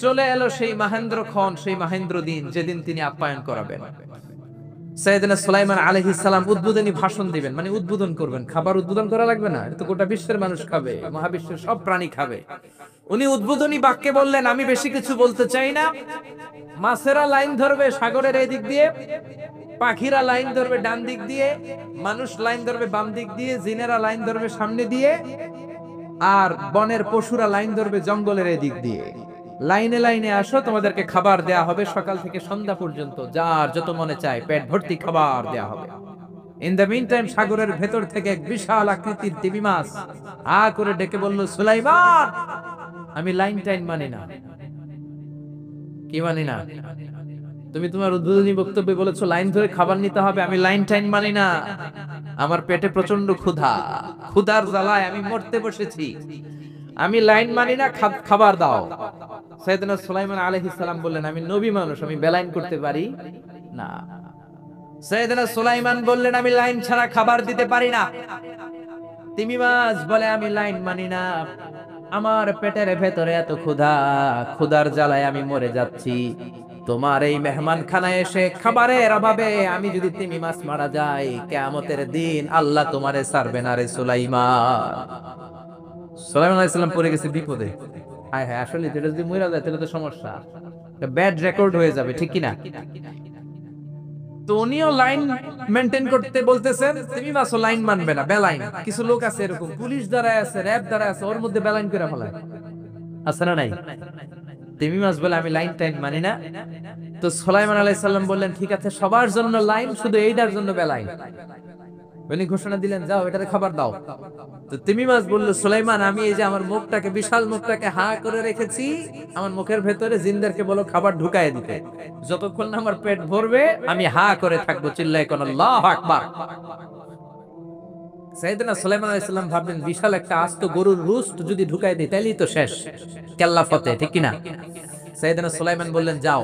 Speaker 1: চলে এলো সেই মহেন্দ্র ক্ষণ, সেই মহেন্দ্র দিন, যেদিন তিনি আপ্যায়ন করাবেন। সাইয়েদনা সুলাইমান আলাইহিস সালাম উদ্বোধনী ভাষণ দিবেন, মানে উদ্বোধন করবেন। খাবার উদ্বোধন করা লাগবে না, এটা তো গোটা বিশ্বের মানুষ খাবে, মহাবিশ্বের সব প্রাণী খাবে। উনি উদ্বোধনী বাক্যে বললেন, আমি বেশি কিছু বলতে চাই না। মাছেরা লাইন ধরবে সাগরের এই দিক দিয়ে, পাখিরা লাইন ধরবে ডান দিক দিয়ে, মানুষ লাইন ধরবে বাম দিক দিয়ে, জিনেরা লাইন ধরবে সামনে দিয়ে, আর বনের পশুরা লাইন ধরবে জঙ্গলের এই দিক দিয়ে। লাইনে লাইনে আসো, তোমাদেরকে খাবার দেয়া হবে সকাল থেকে সন্ধ্যা পর্যন্ত, যার যত মনে চায় পেট ভর্তি খাবার দেয়া হবে। ইন দ্য মিন টাইম সাগরের ভেতর থেকে এক বিশাল আকৃতির তিমি মাছ আ করে ডেকে বলল, সুলাইমান, আমি লাইন টাইন মানি না। কি মানি না? তুমি তোমার উদ্বোধনী বক্তব্যে বলেছো লাইন ধরে খাবার নিতে হবে, আমি লাইন টাইন মানি না। আমার পেটে প্রচন্ড ক্ষুধা, ক্ষুধার জ্বালায় আমি মরতে বসেছি। আমি লাইন মানি না, খাবার দাও। সাইয়েদনা সুলাইমান আলাইহিস সালাম বললেন, আমি নবী মানুষ, আমি বেলাইন করতে পারি না। সাইয়েদনা সুলাইমান বললেন, আমি লাইন ছাড়া খাবার দিতে পারি না। তিমি মাছ বলে, আমি লাইন মানি না, আমার পেটের ভেতরে এত ক্ষুধা, ক্ষুধার জ্বালায় আমি মরে যাচ্ছি। তোমার এই মেহমান খানায় এসে খাবারের অভাবে আমি যদি তিমি মাছ মারা যাই, কিয়ামতের দিন আল্লাহ তোমারে ছাড়বে না রে সুলাইমান। সুলাইমান আলাইহিস সালাম পড়ে গেছে বিপদে। হায় হায়, আসলে যেটা যদি মরে যায় তাহলে তো সমস্যা, ব্যাড রেকর্ড হয়ে যাবে, ঠিক কি না? তো উনিও লাইন মেনটেন করতে বলতেছেন, তুমি মাসও লাইন মানবে না, বেলাইন। কিছু লোক আছে এরকম, পুলিশ দাঁড়ায় আছে, র‍্যাব দাঁড়ায় আছে, ওর মধ্যে বেলাইন করে ফেলায়, আছে না নাই? তিমি মাস বলে, আমি লাইন টাইন মানি না। তো সুলাইমান আলাইহিস সালাম বললেন, ঠিক আছে, সবার জন্য লাইন, শুধু এইটার জন্য বেলাইন। উনি ঘোষণা দিলেন, যাও এটারে খাবার দাও। তো তিমি মাছ বলল, সুলাইমান, আমি এই যে আমার মুখটাকে, বিশাল মুখটাকে হা করে রেখেছি, আমার মুখের ভেতরে জিন্দারকে বলো খাবার ঢুকায় দিতে, যতক্ষণ না আমার পেট ভরবে আমি হা করে থাকবো, চিল্লায় কোন আল্লাহু আকবার। সাইয়েদনা সুলাইমান আলাইহিস সালাম ভাবলেন, বিশাল একটা আস্ত গরুর রোস্ট যদি ঢুকায় দিই তাহলেই তো শেষ, কেল্লা ফতে, ঠিক কি না? সাইয়েদনা সুলাইমান বললেন, যাও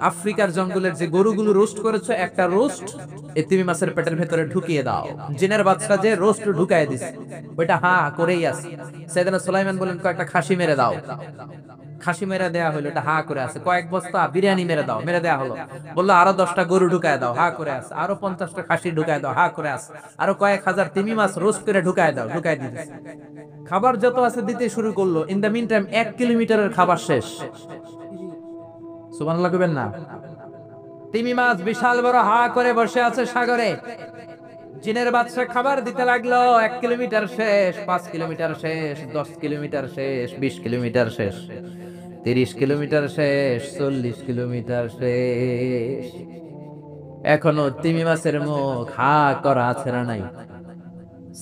Speaker 1: আফ্রিকার জঙ্গলের যে গরুগুলো রোস্ট করেছো, একটা রোস্ট এই তিমি মাছের পেটের ভেতরে ঢুকিয়ে দাও। জিনের বাচ্চা যে রোস্ট ঢুকায় দিছে, ওইটা হা করেই আছে। সাইয়েদনা সুলাইমান বললেন, কয়েকটা খাসি মেরে দাও। খাসি মেরে দেয়া হলো, এটা হা করে আছে। কয়েক বস্তা বিরিয়ানি মেরে দাও, মেরে দেয়া হলো। বললো, আরো 10টা গরু ঢুকায় দাও, হা করে আছে। আরো 50টা খাসি ঢুকায় দাও, হা করে আছে। আরো কয়েক হাজার তিমি মাছ রোস্ট করে ঢুকায় দাও, ঢুকায় দিতেছে। খাবার যত আছে দিতে শুরু করলো। ইন দা মিন টাইম 1 কিলোমিটারের খাবার শেষ। সুবহানাল্লাহ কইবেন না? তিমি মাছ বিশাল বড় হা করে বসে আছে সাগরে। জিনের বাদশা খাবার দিতে লাগলো। 1 কিলোমিটার শেষ, 5 কিলোমিটার শেষ, 10 কিলোমিটার শেষ, 20 কিলোমিটার শেষ, 30 কিলোমিটার শেষ, 40 কিলোমিটার শেষ। এখনো তিমি মাছের মুখ হা করা আছে না নাই?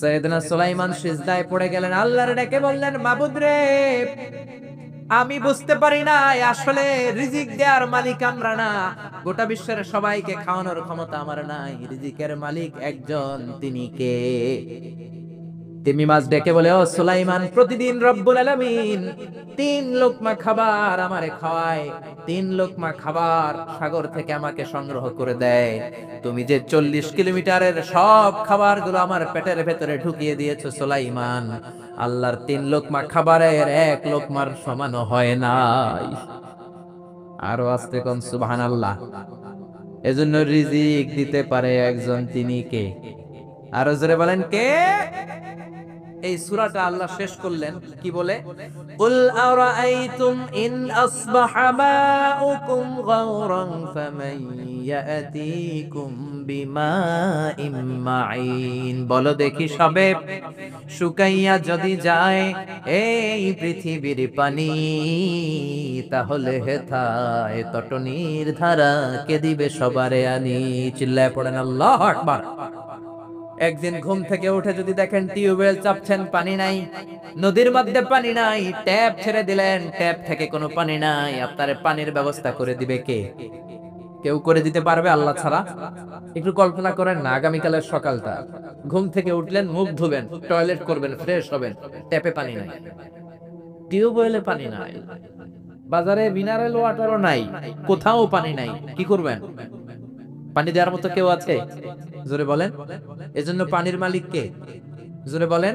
Speaker 1: সাইয়েদনা সুলাইমান সিজদায় পড়ে গেলেন, আল্লাহর ডেকে বললেন, মাবুদ রে, আমি বুঝতে পারি না আসলে রিজিক দেওয়ার মালিক আমরা না, গোটা বিশ্বের সবাইকে খাওয়ানোর ক্ষমতা আমার নাই, রিজিকের মালিক একজন, তিনি কে? তিমি মাছ ডেকে বলে, ও সুলাইমান, প্রতিদিন রব্বুল আলামিন 3 লোকমা খাবার আমারে খাওয়ায়, 3 লোকমা খাবার সাগর থেকে আমাকে সংগ্রহ করে দেয়। তুমি যে 40 কিলোমিটারের সব খাবারগুলো আমার পেটের ভেতরে ঢুকিয়ে দিয়েছো সুলাইমান, আল্লাহর 3 লোকমা খাবারের 1 লোকমার সমানও হয় নাই। আরো আস্তে কোন সুবহানাল্লাহ। এজন্য রিজিক দিতে পারে একজন, তিনি কে? আরো জোরে বলেন, কে? এই সূরাটা আল্লাহ শেষ করলেন কি বলে? কুল আরাআইতুম ইন আসবাহা মাউকুম গাওরান ফামান ইয়াতিকুম বিমাইম মাইন। বলো দেখি সবে, শুকাইয়া যদি যায় এই পৃথিবীর পানি, তাহলে হেথায় তটনির ধারা কে দিবে সবারে আনি? চিল্লায় পড়েন আল্লাহু আকবার। একদিন ঘুম থেকে উঠে যদি দেখেন টিউবওয়েল চাপছেন, পানি নাই, নদীর মধ্যে পানি নাই, ট্যাপ ছেড়ে দিলেন, ট্যাপ থেকে কোনো পানি নাই, আপনার পানির ব্যবস্থা করে দিবে কে? কেউ করে দিতে পারবে আল্লাহ ছাড়া? একটু কল্পনা করেন না, আগামীকালের সকালটা, ঘুম থেকে উঠলেন, মুখ ধুবেন, টয়লেট করবেন, ফ্রেশ হবেন, ট্যাপে পানি নাই, টিউবওয়েলে পানি নাই, বাজারে মিনারেল ওয়াটারও নাই, কোথাও পানি নাই, কি করবেন? পানি দেওয়ার মতো কেউ আছে? জোরে বলেন। এজন্য পানির মালিক কে? জোরে বলেন।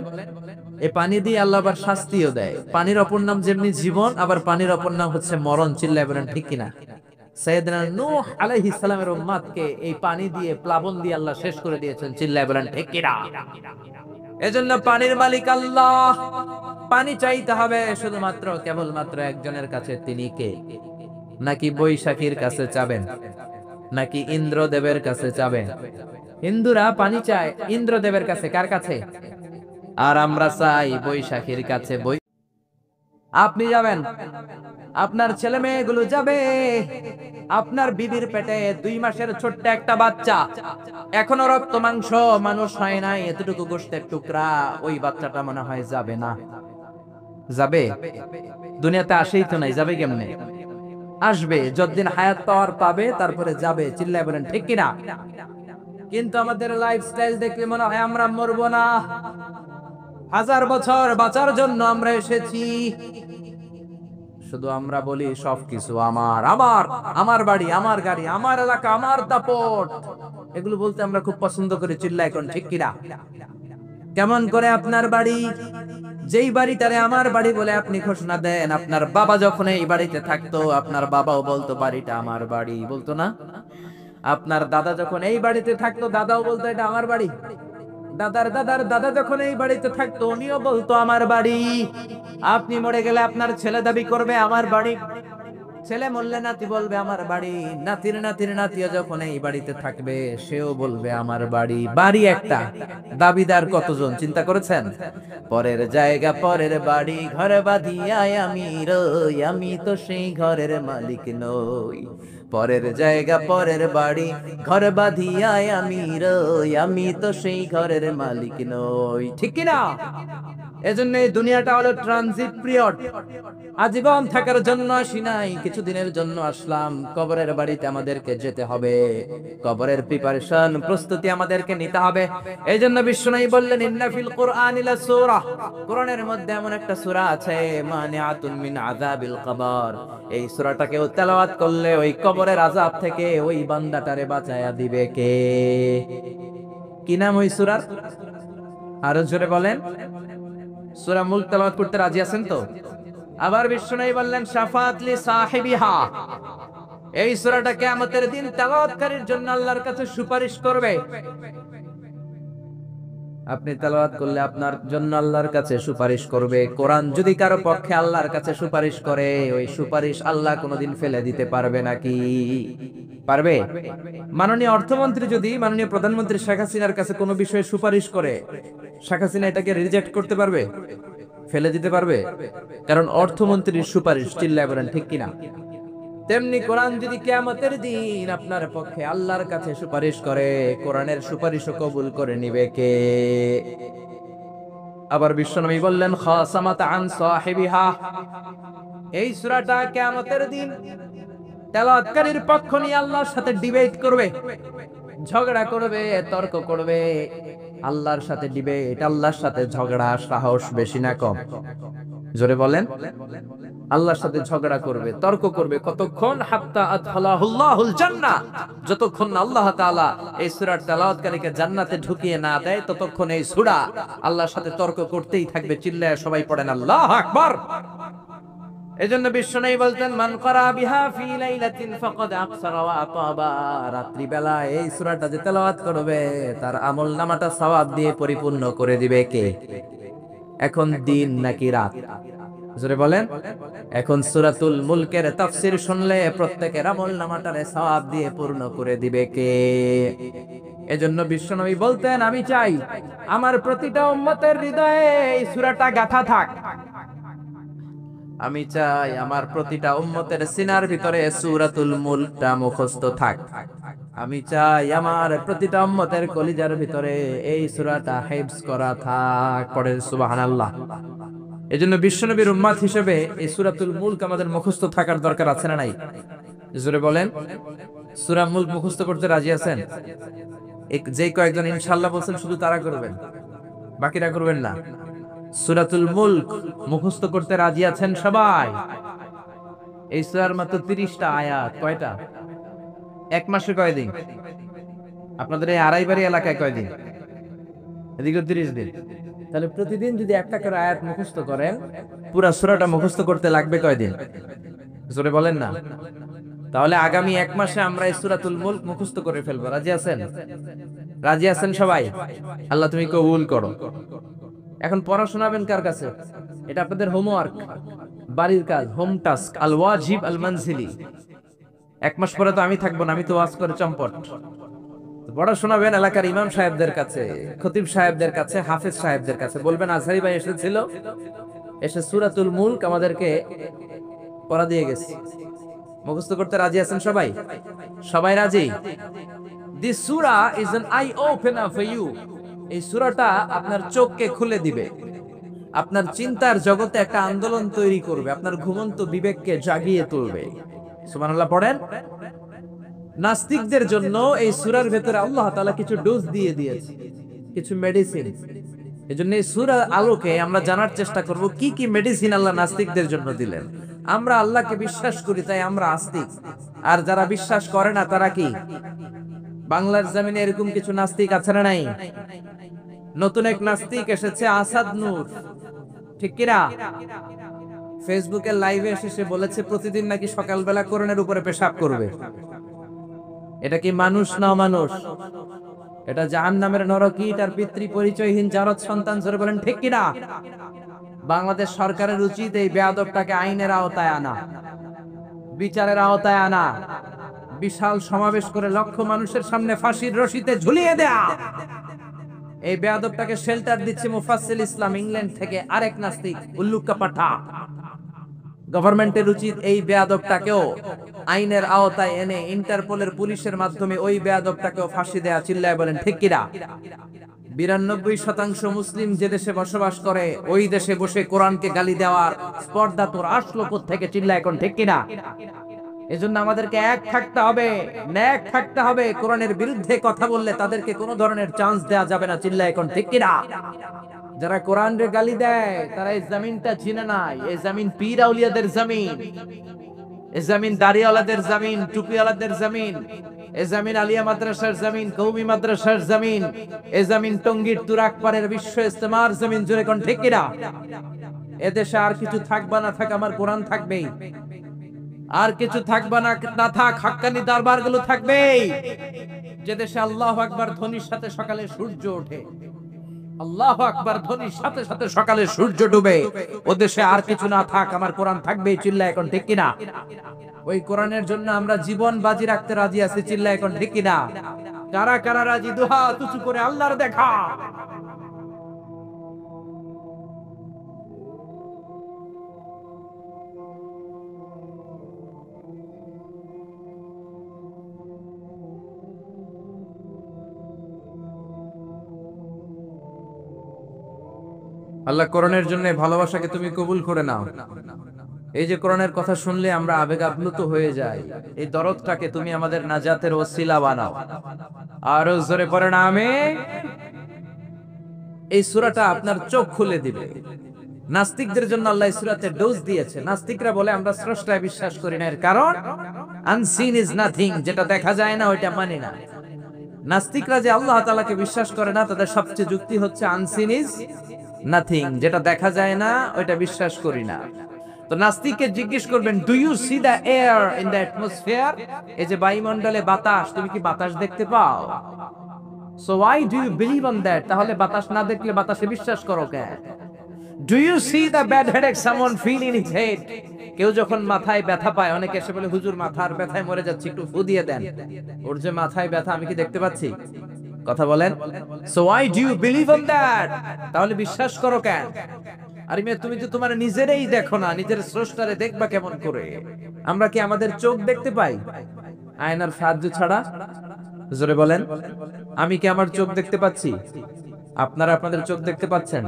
Speaker 1: এই পানি দিয়ে আল্লাহ আবার শাস্তিও দেয়। পানির অপর নাম যেমনি জীবন, আবার পানির অপর নাম হচ্ছে মরণ। চিল্লায় বলেন ঠিক কিনা? সাইয়েদনা নূহ আলাইহিস সালামের উম্মতকে এই পানি দিয়ে, প্লাবন দিয়ে আল্লাহ শেষ করে দিয়েছেন। চিল্লায় বলেন ঠিক কিনা? এজন্য পানির মালিক আল্লাহ। পানি চাইতে হবে শুধুমাত্র কেবলমাত্র একজনের কাছে, তিনি কে? নাকি বৈশাখীর কাছে চাবেন? নাকি ইন্দ্রদেবের কাছে চাবেন? হিন্দুরা পানি চায় ইন্দ্রদেবের কাছে, কার কাছে? আর আমরা চাই বৈশাখীর কাছে। আপনি যাবেন, আপনার ছেলে মেয়েগুলো যাবে, আপনার বিবির পেটে 2 মাসের ছোট্ট একটা বাচ্চা, এখনো রক্ত মাংস মানুষ হয় নাই, এতটুকু গোশতের টুকরা, ওই বাচ্চাটা মনে হয় যাবে না? যাবে? দুনিয়াতে আসেই তো নাই, যাবে কেমনে? আসবে, যতদিন হায়াত পাওয়ার পাবে তারপরে যাবে। চিল্লায় বলেন ঠিক কিনা? কিন্তু আমাদের লাইফস্টাইল দেখলে মনে হয় আমরা মরবো না। 1000 বছর বাঁচার জন্য আমরা এসেছি। শুধু আমরা বলি সবকিছু আমার, আমার, আমার বাড়ি, আমার গাড়ি, আমার এলাকা, আমার দাপট, এগুলো বলতে আমরা খুব পছন্দ করি। চিল্লা এখন ঠিক কিনা? কেমন করে আপনার বাড়ি, যেই বাড়িটারে আমার বাড়ি বলে আপনি ঘোষণা দেন, আপনার বাবা যখন এই বাড়িতে থাকতো আপনার বাবাও বলতো বাড়িটা আমার বাড়ি, বলতো না? আপনার দাদা যখন এই বাড়িতে থাকতো দাদাও বলতো এটা আমার বাড়ি। দাদার দাদার দাদা যখন এই বাড়িতে থাকতো উনিও বলতো আমার বাড়ি। আপনি মরে গেলে আপনার ছেলে দাবি করবে আমার বাড়ি, ছেলে মরলে নাতি বলবে আমার বাড়ি, নাতির নাতির নাতিও যখন এই বাড়িতে থাকবে সেও বলবে আমার বাড়ি। বাড়ি একটা, দাবিদার কতজন চিন্তা করেছেন? পরের জায়গা পরের বাড়ি, ঘর বাঁধিয়ায় আমি রই, আমি তো সেই ঘরের মালিক নই। পরের জায়গা পরের বাড়ি, ঘর বাঁধিয়ায় আমি রই, আমি তো সেই ঘরের মালিক নই। ঠিক কিনা? এজন্য এই দুনিয়াটা হলো ট্রানজিট পিরিয়ড। আজীবন থাকার জন্য আসি নাই, কিছুদিনের জন্য আসলাম। কবরের বাড়িতে আমাদেরকে যেতে হবে, কবরের প্রিপারেশন প্রস্তুতি আমাদেরকে নিতে হবে। এই জন্য বিশ্বনবী বললেন ইন্না ফিল কুরআনি লাসূরা, কোরআনের মধ্যে এমন একটা সূরা আছে মানিআতুন মিন আযাবিল কবর, এই সূরাটাকে তেলাওয়াত করলে ওই কবরের আযাব থেকে ওই বান্দাটারে বাঁচায়া দিবে কে? কি নাম ওই সূরার? আরো জোরে বলেন। সূরা মুলক তেলাওয়াত করতে রাজি আছেন তো? আবার বিশ্বনবী বললেন শাফাআত লি সাহিবিহা, এই সূরাটা কিয়ামতের দিন তেলাওয়াতকারীর জন্য আল্লাহর কাছে সুপারিশ করবে। আপনি তেলাওয়াত করলে আপনার জন্য আল্লাহর কাছে সুপারিশ করবে। কোরআন যদি কারো পক্ষে আল্লাহর কাছে সুপারিশ করে, ওই সুপারিশ আল্লাহ কোনোদিন ফেলে দিতে পারবে নাকি? পারবে? মাননীয় অর্থমন্ত্রী যদি মাননীয় প্রধানমন্ত্রী শেখ হাসিনার কাছে কোনো বিষয়ে সুপারিশ করে, শেখ হাসিনা এটাকে রিজেক্ট করতে পারবে? ফেলে দিতে পারবে? কারণ অর্থমন্ত্রীর সুপারিশ। চিল্লায় বলেন ঠিক কিনা? তেমনি কোরআন যদি কিয়ামতের দিন আপনার পক্ষে আল্লাহর কাছে সুপারিশ করে, কোরআনের সুপারিশও কবুল করে নিবে কে? আবার বিশ্বনবী বললেন খাসামাত আন সাহিবিহা, এই সূরাটা কিয়ামতের দিন তেলাওয়াতকারীর পক্ষ নিয়ে আল্লাহর সাথে ডিবেট করবে, ঝগড়া করবে, তর্ক করবে। আল্লাহর সাথে ডিবেট, আল্লাহর সাথে ঝগড়া, সাহস বেশি না কম? জোরে বলেন। আল্লাহর সাথে ঝগড়া করবে, তর্ক করবে, কতক্ষণ? হাত্তা আদখালাহুল্লাহুল জান্নাহ, যতক্ষণ আল্লাহ তাআলা এই সূরার তেলাওয়াতকারীকে জান্নাতে ঢুকিয়ে না দেয় ততক্ষণ এই সূরা আল্লাহর সাথে তর্ক করতেই থাকবে। চিল্লায় সবাই পড়েন আল্লাহু আকবার। এজন্য বিশ্বনবী বলতেন মান করা বিহা ফি লাইলাতিন ফাকাদ আকসারা ওয়া আতাবা, রাত্রি বেলা এই সূরাটা যে তেলাওয়াত করবে তার আমলনামাটা সওয়াব দিয়ে পরিপূর্ণ করে দিবে কে? এখন দিন নাকি রাত? জোরে বলেন। এখন সূরাতুল মুলকের তাফসীর শুনলে প্রত্যেকের আমলনামাটারে সওয়াব দিয়ে পূর্ণ করে দিবে কে? এজন্য বিশ্বনবী বলতেন আমি চাই আমার প্রতিটা উম্মতের হৃদয়ে এই সূরাটা গাঁথা থাক। আমি চাই আমার প্রতিটা উম্মতের সিনার ভিতরে সূরাতুল মুলকটা মুখস্থ থাক। আমি চাই আমার প্রতিটা উম্মতের কলিজার ভিতরে এই সূরাটা হিফজ করা থাক। পড়েন সুবহানাল্লাহ। এজন্য বিশ্বনবীর উম্মত হিসেবে এই সূরাতুল মুলক আমাদের মুখস্থ থাকার দরকার আছে না নাই? জোরে বলেন। সূরা মুলক মুখস্থ করতে রাজি আছেন? যে কয়েকজন ইনশাআল্লাহ বলছেন শুধু তারা করবেন, বাকিরা করবেন না। সূরাতুল মুলক মুখস্থ করতে রাজি আছেন সবাই? এই সূরার মাত্র 30টা আয়াত। কয়টা? এক মাসে কয়দিন? আপনাদের এই আড়াইবাড়ি এলাকায় কয়দিন? এদিকে 30 দিন। তাহলে প্রতিদিন যদি একটা করে আয়াত মুখস্থ করেন, পুরা সূরাটা মুখস্থ করতে লাগবে কয়দিন? জোরে বলেন না। তাহলে আগামী এক মাসে আমরা এই সূরাতুল মুলক মুখস্থ করে ফেলবো। রাজি আছেন? রাজি আছেন সবাই? আল্লাহ তুমি কবুল করো। এখন পড়া শোনাবেন কার কাছে? এটা আপনাদের হোমওয়ার্ক, বাড়ির কাজ, হোম টাস্ক, আল ওয়াজিব আল মানজিলি। এক মাস পরে তো আমি থাকবো না, আমি তো ওয়াজ করে চম্পট। পড়া শোনাবেন এলাকার ইমাম সাহেবদের কাছে, খতিব সাহেবদের কাছে, হাফেজ সাহেবদের কাছে। বলবেন আজহারি ভাই এসেছিল, এসে সূরাতুল মুলক আমাদেরকে পড়া দিয়ে গেছে। মুখস্থ করতে রাজি আছেন সবাই? সবাই রাজি? দিস সূরা is an eye opener for you. এই সূরাটা আপনার চোখকে খুলে দিবে, আপনার চিন্তার জগতে একটা আন্দোলন তৈরি করবে, আপনার ঘুমন্ত বিবেককে জাগিয়ে তুলবে। সুবহানাল্লাহ পড়েন। নাস্তিকদের জন্য এই সূরার ভেতরে আল্লাহ তাআলা কিছু ডোজ দিয়ে দিয়েছে, কিছু মেডিসিন। এজন্য এই সূরার আলোকে আমরা জানার চেষ্টা করব কি কি মেডিসিন আল্লাহ নাস্তিকদের জন্য দিলেন। আমরা আল্লাহকে বিশ্বাস করি তাই আমরা আস্তিক, আর যারা বিশ্বাস করে না তারা কি? বাংলার জমিনে এরকম কিছু নাস্তিক আছে না নাই? নতুন এক নাস্তিক এসেছে, আসাদ নূর, ঠিক কিনা? ফেসবুকের লাইভে এসে সে বলেছে প্রতিদিন নাকি সকালবেলা কোরআনের উপরে পেশাব করবে। এটা কি মানুষ না মানুষ? এটা জাহান্নামের নরকীট আর পিতৃ পরিচয়হীন জারদ সন্তান, জোরে বলেন ঠিক কিনা? বাংলাদেশ সরকারের উচিত এই বেয়াদবটাকে আইনের আওতায় আনা, বিচারের আওতায় আনা, বিশাল সমাবেশ করে লক্ষ মানুষের সামনে ফাঁসির রশিতে ঝুলিয়ে দেয়া। এই বেয়াদবটাকে শেল্টার দিচ্ছে মুফাসসিল ইসলাম ইংল্যান্ড থেকে আরেক নাস্তিক উল্লুকা পাঠা। গভর্নমেন্টের উচিত এই বেয়াদবটাকেও আইনের আওতায় এনে ইন্টারপোলের পুলিশের মাধ্যমে ওই বেয়াদবটাকেও ফাঁসি দেয়া। চিল্লায় বলেন ঠিক কিনা? 92% মুসলিম যে দেশে বসবাস করে ওই দেশে বসে কোরআনকে গালি দেওয়ার স্পর্ধা তোর আসলো কোত্থেকে? চিল্লায় এখন ঠিক কিনা? এজন্য আমাদেরকে এক থাকতে হবে, ন্যাক থাকতে হবে। কোরআনের বিরুদ্ধে কথা বললে তাদেরকে কোনো ধরনের চান্স দেয়া যাবে না। চিল্লায় এখন ঠিক কিনা? যারা কোরআনের গালি দেয় তারা এই জমিনটা চিনে নাই। এই জমিন পীর আউলিয়াদের জমিন, এই জমিন দাড়িওয়ালাদের জমিন, টুপিওয়ালাদের জমিন, এই জমিন আলিয়া মাদ্রাসার জমিন, কওমি মাদ্রাসার জমিন, এই জমিন টঙ্গীর তুরাকপাড়ের বিশ্ব ইস্তেমার জমিন। জোরে কোন ঠিক কিনা? এদেশে আর কিছু থাকবা না থাক, আমার কোরআন থাকবেই। আর কিছু থাকবা না না থাক, হাক্কানি দরবারগুলো থাকবেই। যে দেশে আল্লাহু আকবার ধ্বনির সাথে সকালে সূর্য ওঠে, আল্লাহু আকবার ধ্বনির সাথে সাথে সকালে সূর্য ডুবে, ও দেশে আর কিছু না থাক, আমার কোরআন থাকবেই। চিল্লা এখন ঠিক কিনা? ওই কোরআনের জন্য আমরা জীবন বাজি রাখতে রাজি আছি। চিল্লা এখন ঠিক কিনা? কারা কারা রাজি? দুহাত উঁচু করে আল্লাহর দেখা। আল্লাহ কোরআনের জন্য ভালোবাসাকে তুমি কবুল করে নাও। এই যে কোরআনের কথা শুনলে আমরা আবেগ আপ্লুত হয়ে যাই, এই দরদটাকে তুমি আমাদের নাজাতের ওসিলা বানাও। আর জোরে পড়েন আমিন। এই সূরাটা আপনার চোখ খুলে দিবে। নাস্তিকদের জন্য আল্লাহ এই সূরাতে ডোজ দিয়েছে। নাস্তিকরা বলে আমরা স্রষ্টায় বিশ্বাস করি না, এর কারণ আনসিন ইজ নাথিং, যেটা দেখা যায় না ওইটা মানি না। নাস্তিকরা যে আল্লাহ তাআলাকে বিশ্বাস করে না, তাদের সবচেয়ে যুক্তি হচ্ছে আনসিন ইজ নাথিং, যেটা দেখা যায় না ওইটা বিশ্বাস করি না। তো নাস্তিককে জিজ্ঞেস করবেন, do you see the air in the atmosphere? এই যে বায়ুমণ্ডলে বাতাস, তুমি কি বাতাস দেখতে পাও? So why do you believe on that? তাহলে বাতাস না দেখলে বাতাসে বিশ্বাস করো কেন? Do you see the bad headache someone feel in his head? কেউ যখন মাথায় ব্যথা পায়, অনেকে এসে বলে হুজুর মাথার ব্যথায় মরে যাচ্ছে, একটু ফু দিয়ে দেন। ওর যে মাথায় ব্যথা আমি কি দেখতে পাচ্ছি? কথা বলেন। So why do you believe on that? তাহলে বিশ্বাস করো কেন? আরে মেয়ে, তুমি তো তোমার নিজেরই দেখো না, নিজের স্রষ্টারে দেখবা কেমন করে? আমরা কি আমাদের চোখ দেখতে পাই আয়নার সাহায্য ছাড়া? জোরে বলেন। আমি কি আমার চোখ দেখতে পাচ্ছি? আপনারা আপনাদের চোখ দেখতে পাচ্ছেন?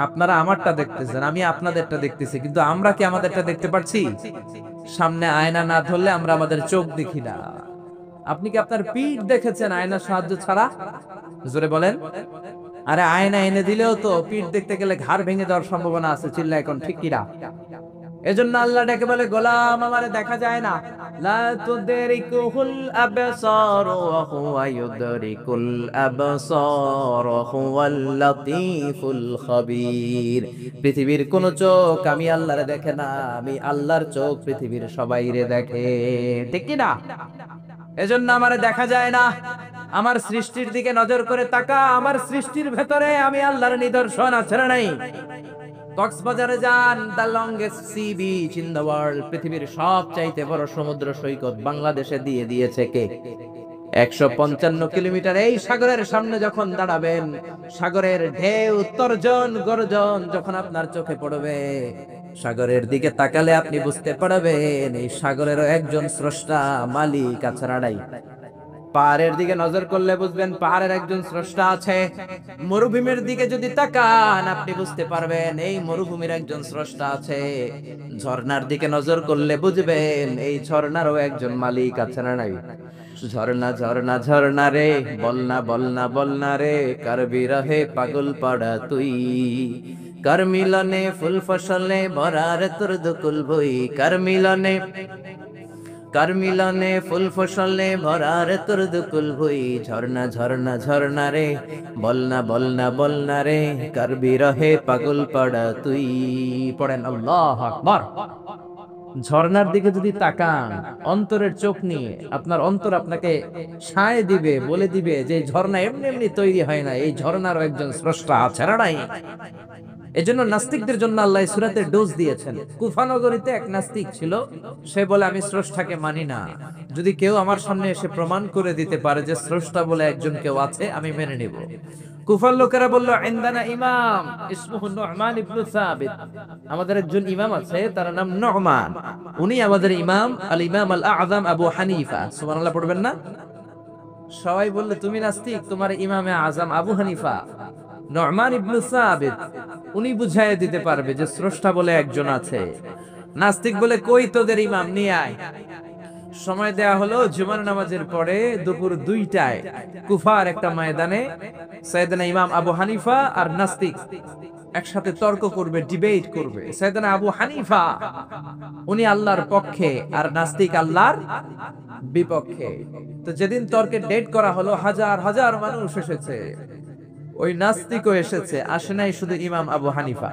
Speaker 1: আপনারা আমারটা দেখতেছেন, আমি আপনাদেরটা দেখতেছি, কিন্তু আমরা কি আমাদেরটা দেখতে পাচ্ছি? সামনে আয়না না ধরলে আমরা আমাদের চোখ দেখি না। আপনি কি আপনার পিঠ দেখেছেন আয়নার সাহায্য ছাড়া? জোরে বলেন। আরে আয়না এনে দিলেও তো পিঠ দেখতে গেলে ঘাড় ভেঙে যাওয়ার সম্ভাবনা আছে। চিল্লা এখন ঠিক কিনা? এজন্য আল্লাহ ডেকে বলে, গোলাম আমারে দেখা যায় না। লা তুদরিকুল আবসার ওয়া হুয়া ইউদরিকুল আবসার ওয়া হুয়াল লাতীফুল খাবীর। পৃথিবীর কোন চোখ আমি আল্লাহরে দেখে না, আমি আল্লাহর চোখ পৃথিবীর সবাইরে দেখে। ঠিক কি না? এজন্য আমারে দেখা যায় না। আমার সৃষ্টির দিকে নজর করে তাকা, আমার সৃষ্টির ভেতরে আমি আল্লাহর নিদর্শন আছে না নাই? কক্সবাজারে যান, the longest sea beach in the world, পৃথিবীর সবচাইতে বড় সমুদ্র সৈকত বাংলাদেশে দিয়ে দিয়েছে কে? 155 কিলোমিটার। এই সাগরের সামনে যখন দাঁড়াবেন, সাগরের ঢেউ তর্জন গর্জন যখন আপনার চোখে পড়বে, সাগরের দিকে তাকালে আপনি বুঝতে পারবেন এই সাগরেরও একজন স্রষ্টা মালিক আছে না নাই? পাহাড়ের দিকে নজর করলে বুঝবেন পাহাড়ের একজন স্রষ্টা আছে। মরুভূমির দিকে যদি তাকান আপনি বুঝতে পারবেন এই মরুভূমির একজন স্রষ্টা আছে। ঝর্ণার দিকে নজর করলে বুঝবেন এই ঝর্ণারও একজন মালিক আছে না নাই? ঝরনা ঝরনা ঝরনা রে, বলনা বলনা বলনা রে, কার বিরহে পাগল পাড়া তুই। কার মিলনে ফুল ফসলে ভরার তোর দুকুল বই, কার মিলনে ফুল ফসলে ভরার তোর দুকুল ভুই। ঝরনা ঝরনা ঝরনা রে, বলনা বলনা বলনা রে, কার বিরহে পাগল পাড়া তুই। পড়েন আল্লাহু আকবার। ঝর্ণার দিকে যদি তাকান অন্তরের চোখ নিয়ে, আপনার অন্তর আপনাকে সায় দিবে, বলে দিবে যে এই ঝর্ণা এমনি এমনি তৈরি হয় না, এই ঝর্ণারও একজন স্রষ্টা আছে না নাই। এজন্য নাস্তিকদের জন্য আল্লাহ সূরাতে ডোজ দিয়েছেন। কুফা নগরীতে এক নাস্তিক ছিল, সে বলে আমি স্রষ্টাকে মানি না, যদি কেউ আমার সামনে এসে প্রমাণ করে দিতে পারে যে স্রষ্টা বলে একজন কেউ আছে, আমি মেনে নিব। কুফার লোকেরা বলল ইনদানা ইমাম ইসমুহু নু'মান ইবনে সাবিত, আমাদের একজন ইমাম আছে তার নাম নু'মান, উনি আমাদের ইমাম, আল ইমাম আল আযম আবু হানিফা। সুবহানাল্লাহ পড়বেন না? সবাই বললে তুমি নাস্তিক, তোমার ইমামে আযম আবু হানিফা নু'মান ইবনে সাবিত, উনি বুঝাইয়া দিতে পারবে যে স্রষ্টা বলে একজন আছে। নাস্তিক বলে কই তোদের ইমাম, নিয়ে আয়। সময় দেয়া হলো জুমার নামাজের পরে দুপুর 2টায় কুফার একটা ময়দানে সাইয়েদনা ইমাম আবু হানিফা আর নাস্তিক একসাথে তর্ক করবে, ডিবেট করবে। সাইয়েদনা আবু হানিফা উনি আল্লাহর পক্ষে আর নাস্তিক আল্লাহর বিপক্ষে। তো যেদিন তর্কের ডেট করা হলো, হাজার হাজার মানুষ এসেছে, ওই নাস্তিকও এসেছে, আসে নাই শুধু ইমাম আবু হানিফা।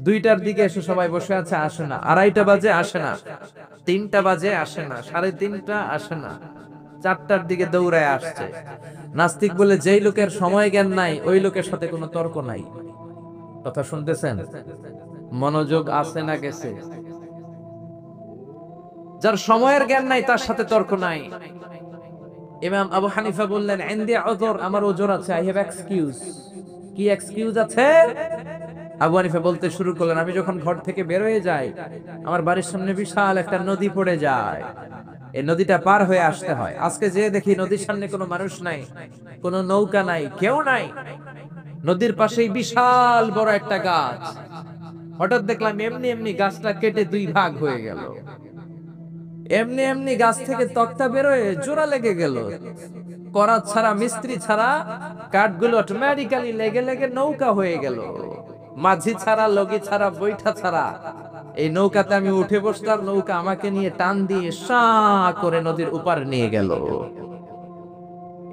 Speaker 1: 2টার দিকে এসে সবাই বসে আছে, আসে না। 2:30 বাজে, আসে না। 3টা বাজে, আসে না। 3:30 আসে না। 4টার দিকে দৌড়ায় আসছে। নাস্তিক বলে যেই লোকের সময় জ্ঞান নাই ওই লোকের সাথে কোনো তর্ক নাই। কথা শুনতেছেন? মনোযোগ আছে না গেছে? যার সময়ের জ্ঞান নাই তার সাথে তর্ক নাই। ইমাম আবু হানিফা বললেন ইনদি উযর, আমার ওজর আছে, আই হ্যাভ এক্সকিউজ। কি এক্সকিউজ আছে? আবু হানিফা বলতে শুরু করলেন, আমি যখন ঘর থেকে বের হয়ে যাই, আমার বাড়ির সামনে বিশাল একটা নদী পড়ে যায়, এই নদীটা পার হয়ে আসতে হয়। আজকে যে দেখি নদীর সামনে কোনো মানুষ নাই, কোনো নৌকা নাই, কেউ নাই। নদীর পাশেই বিশাল বড় একটা গাছ। হঠাৎ দেখলাম এমনি এমনি গাছটা কেটে 2 ভাগ হয়ে গেল। এমনি এমনি গাছ থেকে তক্তা বেরোয় জোড়া লেগে গেল। করাত ছাড়া, মিস্ত্রি ছাড়া কাঠগুলো অটোমেটিক্যালি লেগে লেগে নৌকা হয়ে গেল। মাঝি ছাড়া, লগি ছাড়া, বৈঠা ছাড়া এই নৌকাতে আমি উঠে বসলাম, নৌকা আমাকে নিয়ে টান দিয়ে সা করে নদীর উপারে নিয়ে গেল।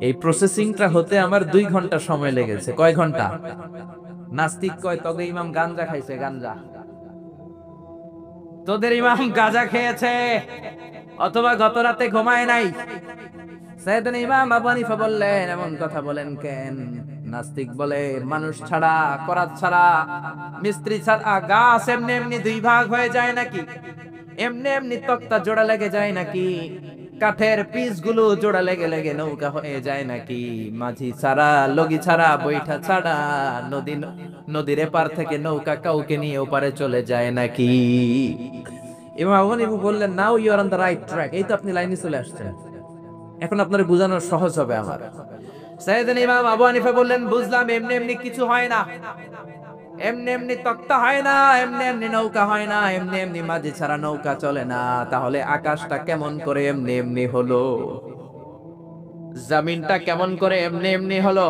Speaker 1: এই প্রসেসিংটা হতে আমার 2 ঘন্টা সময় লেগেছে। কয় ঘন্টা? নাস্তিক কয় তবে ইমাম গাঞ্জা খাইছে, গাঞ্জা। তোদের ইমাম গাঁজা খেয়েছে অথবা গত রাতে ঘুমায় নাই। সাইয়েদনা ইমাম আবু হানিফা বললেন এমন কথা বলেন কেন? নাস্তিক বলে মানুষ ছাড়া, করাত ছাড়া, মিস্ত্রি ছাড়া গাছ এমনি এমনি 2 ভাগ হয়ে যায় নাকি? এমনি এমনি তক্তা জোড়া লেগে যায় নাকি? কাঠের পিস গুলো জোড়া লেগে লেগে নৌকা হয়ে যায় নাকি? মাঝি ছাড়া, লগি ছাড়া, বৈঠা ছাড়া নদীর এপার থেকে নৌকা কাউকে নিয়ে ওপারে চলে যায় নাকি? ইমাম আবু হানিফা বললেন now you are on the right track, এই তো আপনি লাইনে চলে আসছেন, এখন আপনার বোঝানো সহজ হবে আমার। সাইয়েদনা ইমাম আবু হানিফা বললেন বুঝলাম, এমনি এমনি কিছু হয় না, এমনি এমনি তক্তা হয় না, এমনি এমনি নৌকা হয় না, এমনি এমনি মাঝি ছাড়া নৌকা চলে না। তাহলে আকাশটা কেমন করে এমনি এমনি হলো? জমিনটা কেমন করে এমনি এমনি হলো?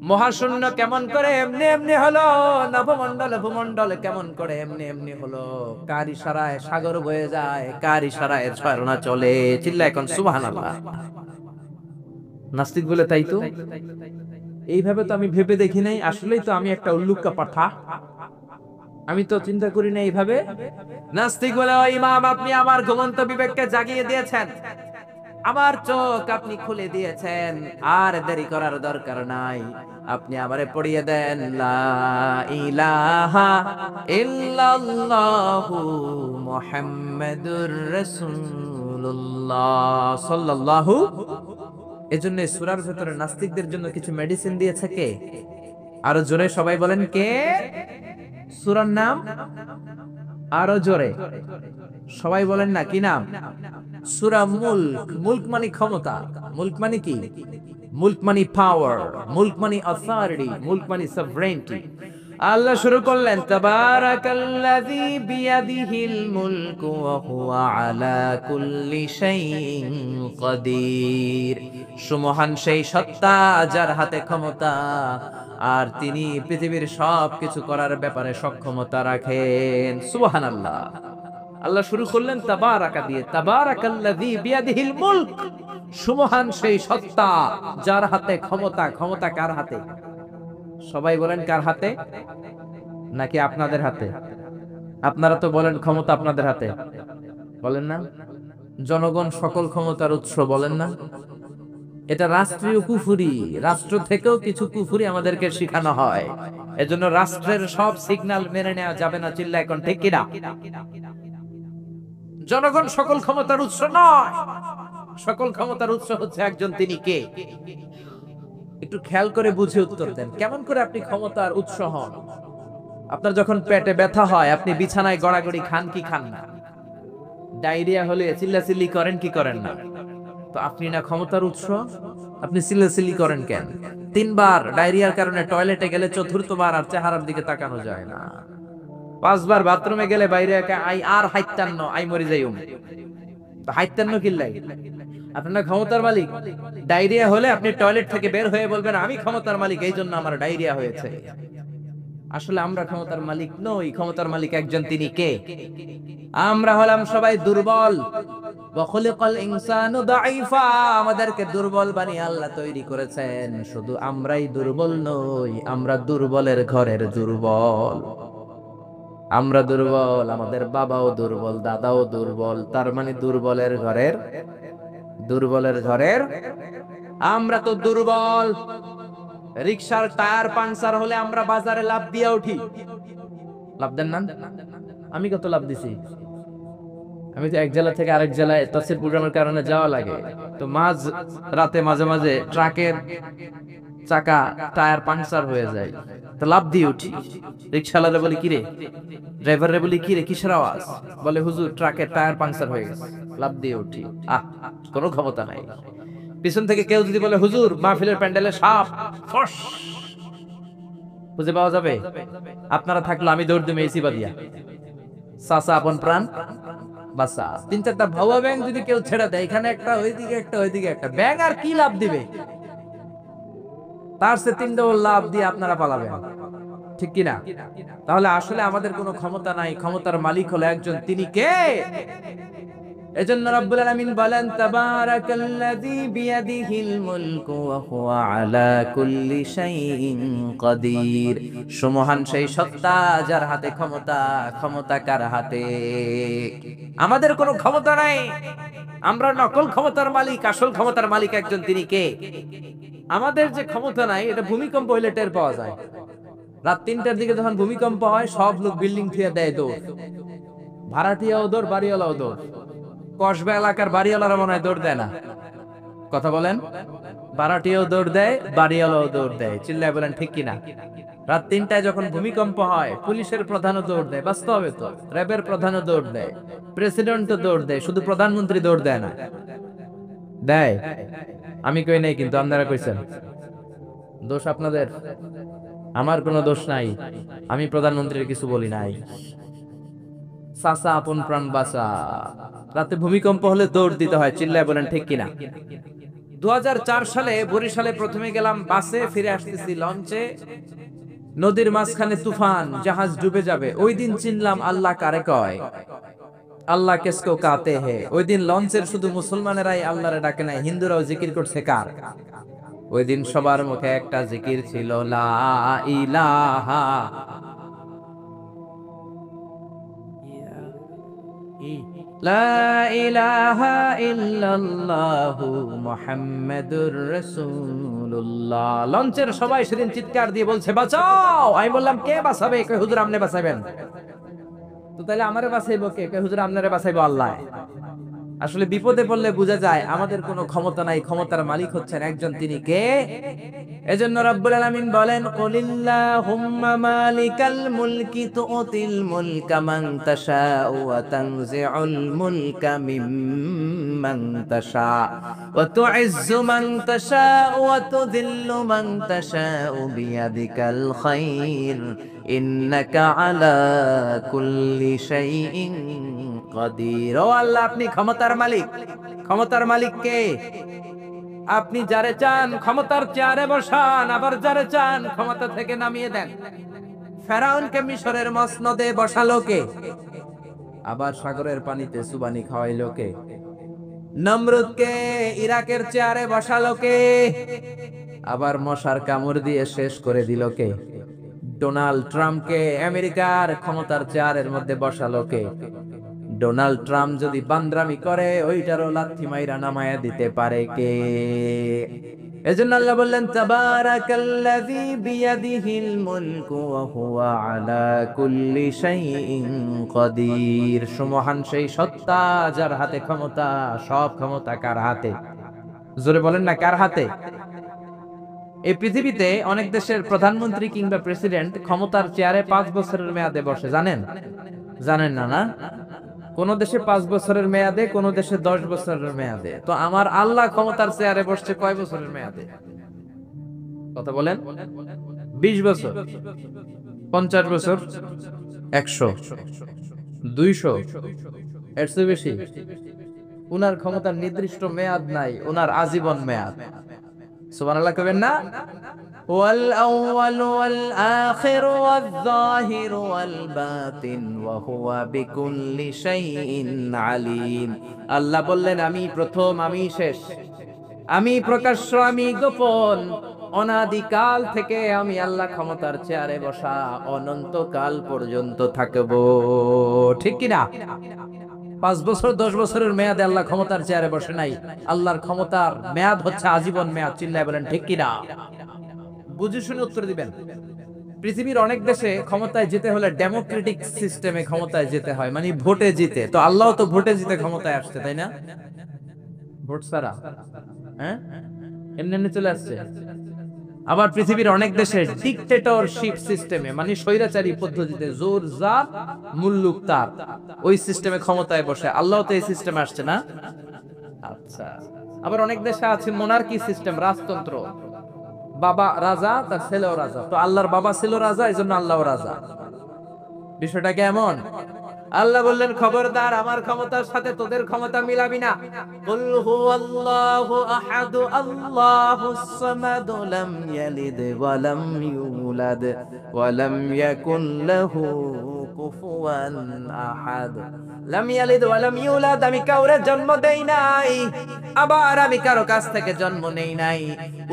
Speaker 1: মহাশূন্য কেমন করে এমনি এমনি হলো? নভমণ্ডল ভূমণ্ডল কেমন করে এমনি এমনি হলো? কার ইশারায় সাগর বয়ে যায়, কার ইশারায় ঝর্ণা চলে? চিল্লা এখন সুবহানাল্লাহ। নাস্তিক বলে তাই তো, এইভাবে তো আমি ভেবে দেখি নাই, আসলেই তো আমি একটা উল্লুক্কা পাঠা, আমি তো চিন্তা করি না এইভাবে। নাস্তিক বলে ও ইমাম, আপনি আমার ঘুমন্ত বিবেককে জাগিয়ে দিয়েছেন, আমার চোখ আপনি খুলে দিয়েছেন, আর দেরি করার দরকার নাই, আপনি আমারে পড়িয়ে দেন লা ইলাহা ইল্লাল্লাহু মুহাম্মাদুর রাসূলুল্লাহ সাল্লাল্লাহু। এজন্য সূরার ভিতরে নাস্তিকদের জন্য কিছু মেডিসিন দিয়েছে কে? আরো জোরে সবাই বলেন কে? সূরার নাম আরো জোরে সবাই বলেন না, কি নাম? সূরা মুলক। মুলক মানে ক্ষমতা, মুলক মানে কি? মুলক মানে পাওয়ার, মুলক মানে অথরিটি, মুলক মানে সভরেনিটি। আল্লাহ শুরু করলেন তাবারাকাল্লাযী বিয়াদিহিল মুলকু ওয়া হুয়া আলা কুল্লি শাইইন কাদির। সুমহান সেই সত্তা যার হাতে ক্ষমতা, আর তিনি পৃথিবীর সবকিছু করার ব্যাপারে সক্ষমতা রাখেন। সুবহানাল্লাহ। আল্লাহ শুরু করলেন তাবারাকা দিয়ে, তাবারাকাল্লাযী বিয়াদিহিল মুলক। সুমহান সেই সত্তা যার হাতে ক্ষমতা। ক্ষমতা কার হাতে? সবাই বলেন কার হাতে? নাকি আপনাদের হাতে? আপনারা তো বলেন ক্ষমতা আপনাদের হাতে, বলেন না? জনগণ সকল ক্ষমতার উৎস, বলেন না? এটা রাষ্ট্রীয় কুফুরি। রাষ্ট্র থেকেও কিছু কুফুরি আমাদেরকে শেখানো হয়। এজন্য রাষ্ট্রের সব সিগন্যাল মেনে নেওয়া যাবে না। চিল্লা এখন ঠিক কিনা? জনগণ সকল ক্ষমতার উৎস নয়। সকল ক্ষমতার উৎস হচ্ছে একজন, তিনি কে? একটু খেয়াল করে বুঝে উত্তর দেন। কেমন করে আপনি ক্ষমতার উৎস হন? আপনার যখন পেটে ব্যথা হয়, আপনি বিছানায় গড়াগড়ি খান কি খান না? ডায়রিয়া হলে চিল্লাচিল্লি করেন কি করেন না? তো আপনি না ক্ষমতার উৎস, আপনি চিল্লাচিল্লি করেন কেন? 3 বার ডায়রিয়ার কারণে টয়লেটে গেলে 4র্থ বার আর চেহারার দিকে তাকানো যায় না। 5 বার বাথরুমে গেলে বাইরে একা আই আর হাইতান্ন আই মরি যাইম। তো হাইতান্ন কিল্লাই? আপনার ক্ষমতার মালিক। ডায়রিয়া হলে আপনি টয়লেট থেকে বের হয়ে বলবেন আমি ক্ষমতার মালিক, এই জন্য আমার ডায়রিয়া হয়েছে। আসলে আমরা ক্ষমতার মালিক নই। ক্ষমতার মালিক একজন, তিনি কে? আমরা হলাম সবাই দুর্বল। ওয়া খুলিকাল ইনসানু দাঈফা। আমাদেরকে দুর্বল বানিয়ে আল্লাহ তৈরি করেছেন। শুধু আমরাই দুর্বল নই, আমরা দুর্বলের ঘরের দুর্বল। আমরা দুর্বল, আমাদের বাবাও দুর্বল, দাদাও দুর্বল। তার মানে দুর্বলের ঘরের, দুর্বলের ঘরের আমরা তো দুর্বল। রিকশার টায়ার পাংচার হলে আমরা বাজারে লাভ দিয়ে উঠি। লাভ দেন না? আমি কত লাভ দিছি? আমি তো এক জেলা থেকে আরেক জেলায় তাফসীর প্রোগ্রামের কারণে যাওয়া লাগে। তো মাঝ রাতে মাঝে মাঝে ট্রাকের চাকা টায়ার পাংচার হয়ে যায়, তো লাভ দিয়ে উঠি। রিকশাওয়ালারে বলি কিরে, ড্রাইভারে বলি কিরে কিসের আওয়াজ? বলে হুজুর ট্রাকের টায়ার পাংচার হয়ে গেছে। লাভ দিয়ে উঠি। কোনো ক্ষমতা নাই। পিছন থেকে কেউ যদি বলে হুজুর মাহফিলের প্যান্ডেলে সাপ, ফস, খুঁজে পাওয়া যাবে? আপনারা থাকলে আমি দৌড় দিমে এসি বাদিয়া। চাচা আপন প্রাণ বাসা। 3-4টা ভাওয়া ব্যাং যদি কেউ ছেড়ে দেয়, এখানে একটা ওইদিকে একটা ওইদিকে একটা, ব্যাং আর কি লাভ দিবে? তার সে 3 ডবল লাভ দিয়ে আপনারা পালাবেন, ঠিক কিনা? তাহলে আসলে আমাদের কোনো ক্ষমতা নাই। ক্ষমতার মালিক হলো একজন, তিনি কে? এজন্য রব্বুল আলামিন বলেন তাবারাকাল্লাযী বিয়াদিহিল মুলকু ওয়া হুয়া আলা কুল্লি শাইইন কাদির। সুমহান সেই সত্তা যার হাতে ক্ষমতা। ক্ষমতা কার হাতে? আমাদের কোনো ক্ষমতা নাই। আমরা নকল ক্ষমতার মালিক, আসল ক্ষমতার মালিক একজন, তিনি কে? আমাদের যে ক্ষমতা নাই, এটা ভূমিকম্প হইলে টের পাওয়া যায়। রাত 3টার দিকে যখন ভূমিকম্প হয়, সব লোক বিল্ডিং থেকে দেয় দৌড়। ভাড়াটিয়াও দৌড়, বাড়িওয়ালাও দৌড়। কসবা এলাকার বাড়িওয়ালারা মনে হয় দৌড় দেয় না। কথা বলেন। ভাড়াটিয়াও দৌড় দেয়, বাড়িওয়ালাও দৌড় দেয়। চিল্লায় বলেন ঠিক কিনা? রাত 3টায় যখন ভূমিকম্প হয়, পুলিশের প্রধানও দৌড় দেয়। বাস্তবে তো র্যাবের প্রধানও দৌড় দেয়, প্রেসিডেন্টও দৌড় দেয়। শুধু প্রধানমন্ত্রী দৌড় দেয় না। দেয়? আমি কই নাই, কিন্তু আপনারা কইছেন। দোষ আপনাদের, আমার কোনো দোষ নাই। আমি প্রধানমন্ত্রীর কিছু বলি নাই। চাচা আপন প্রাণ বাঁচা। রাতে ভূমিকম্প হলে দৌড় দিতে হয়। চিল্লায় বলেন ঠিক কিনা? 2004 সালে বরিশালে প্রথমে গেলাম বাসে, ফিরে আসতেছি লঞ্চে। নদীর মাঝখানে তুফান, জাহাজ ডুবে যাবে। ওই দিন চিনলাম আল্লাহ কারে কয়। আল্লাহ কেসকো কাতে হে। ওই দিন লঞ্চের শুধু মুসলমানেরাই আল্লাহরে ডাকে নাই, হিন্দুরাও জিকির করছে কার? ওই দিন সবার মুখে একটা জিকির ছিল, লা ইলাহা লা ইলাহা ইল্লাল্লাহু মুহাম্মাদুর রাসূলুল্লাহ। লঞ্চের সবাই সেদিন চিৎকার দিয়ে বলছে বাঁচাও। আমি বললাম কে বাঁচাবে? কই হুজুর আপনি বাঁচাবেন। তো তাহলে আমারে বাঁচাইবো কে? কই হুজুর আপনারে বাঁচাইবো আল্লাহ। আসলে বিপদে পড়লে বোঝা যায় আমাদের কোনো ক্ষমতা নাই, ক্ষমতার মালিক হচ্ছেন একজন, তিনি কে? এজন্য রব্বুল আলামিন বলেন, কুলিল্লাহুম্মা মালিকাল মুলকি তুতিল মুলকা মান তাশাউ ওয়া তানজিউল মুলকা মিম্মান তাশা ওয়া তুইজ্জু মান তাশাউ ওয়া তুযিল্লু মান তাশাউ বিয়াদিকাল খায়র ইন্নাকা আলা কুল্লি শাইইন কাদির। ও আল্লাহ, আপনি ক্ষমতার মালিক। ক্ষমতার মালিক কে? আপনি যারে চান ক্ষমতার চেয়ারে বসান, আবার যারে চান ক্ষমতা থেকে নামিয়ে দেন। ফেরাউনকে মিশরের মসনদে বসালো কে? আবার সাগরের পানিতে সুবানি খাওয়াইলো কে? নমরুদকে ইরাকের চেয়ারে বসালো কে? আবার মশার কামড় দিয়ে শেষ করে দিল কে? ডোনাল্ড ট্রাম্পকে আমেরিকার ক্ষমতার চেয়ারের মধ্যে বসালো কে? ডোনাল্ড ট্রাম্প যদি বান্দ্রামি করে ওইটারও লাথি মাইরা নামায়া দিতে পারে কে? এজন্য আল্লাহ বললেন, তাবারাকাল্লাযী বিয়াদিহিল মুলকু ওয়া হুয়া আলা কুল্লি শাইইন কাদির। সুমহান সেই সত্তা যার হাতে ক্ষমতা, সব ক্ষমতা কার হাতে? জোরে বলেন না, কার হাতে? এই পৃথিবীতে অনেক দেশের প্রধানমন্ত্রী কিংবা প্রেসিডেন্ট ক্ষমতার চেয়ারে 5 বছরের মেয়াদে বসে, জানেন? জানেন না? না, কোন দেশে 5 বছরের মেয়াদে, কোন দেশে 10 বছরের মেয়াদে। তো আমার আল্লাহ ক্ষমতার চেয়ারে বসছে কয় বছরের মেয়াদে? কথা বলেন। 20 বছর, 50 বছর, 100, 200, এর চেয়ে বেশি? উনার ক্ষমতার নির্দিষ্ট মেয়াদ নাই, উনার আজীবন মেয়াদ। সুবহানাল্লাহ কইবেন না? ওয়াল আউয়াল ওয়াল আখির ওয়াল যাহির ওয়াল বাতিন ওয়া হুয়া বিকুল্লি শাইইন আলিম। আল্লাহ বললেন, আমি প্রথম, আমি শেষ, আমি প্রকাশ্য, আমি গোপন। অনাদিকাল থেকে আমি আল্লাহ ক্ষমতার চেয়ারে বসা, অনন্তকাল পর্যন্ত থাকবো। ঠিক কি না? 5 বছর 10 বছরের মেয়াদে আল্লাহ ক্ষমতার চেয়ারে বসে নাই। আল্লাহর ক্ষমতার মেয়াদ হচ্ছে আজীবন মেয়াদ। চিল্লায় বলেন ঠিক কি না? বুঝে শুনে উত্তর দিবেন। পৃথিবীর অনেক দেশে ক্ষমতায় যেতে হলে ডেমোক্রেটিক সিস্টেমে ক্ষমতায় যেতে হয়, মানে ভোটে জিতে। তো আল্লাহ তো ভোটে জিতে ক্ষমতায় আসছে, তাই না? ভোট ছাড়া, হ্যাঁ, এমনি এমনি চলে আসছে। আবার পৃথিবীর অনেক দেশে ডিক্টেটরশিপ সিস্টেমে, মানে স্বৈরাচারী পদ্ধতিতে, জোর জার মুল্লুক তার, ওই সিস্টেমে ক্ষমতায় বসে। আল্লাহ তো এই সিস্টেমে আসছে না? আচ্ছা। আবার অনেক দেশে আছে মোনার্কি সিস্টেম, রাজতন্ত্র, বাবা রাজা, তার ছেলেও রাজা। তো আল্লাহর বাবা ছিল রাজা, এই জন্য আল্লাহও রাজা। বিষয়টা কেমন? আল্লাহ বললেন, খবরদার, আমার ক্ষমতার সাথে তোদের ক্ষমতা মিলাবি না। কুল হুয়াল্লাহু আহাদ আল্লাহুস সামাদ লাম ইয়ালিদ ওয়া লাম ইউলাদ ওয়া লাম ইয়াকুল লাহু কুফুয়ান আহাদ। লাম ইয়ালিদ ওয়া লাম ইউলাদ, আমি কাউরে জন্ম দেই নাই, আবার আমি কারো কাছ থেকে জন্ম নেই নাই,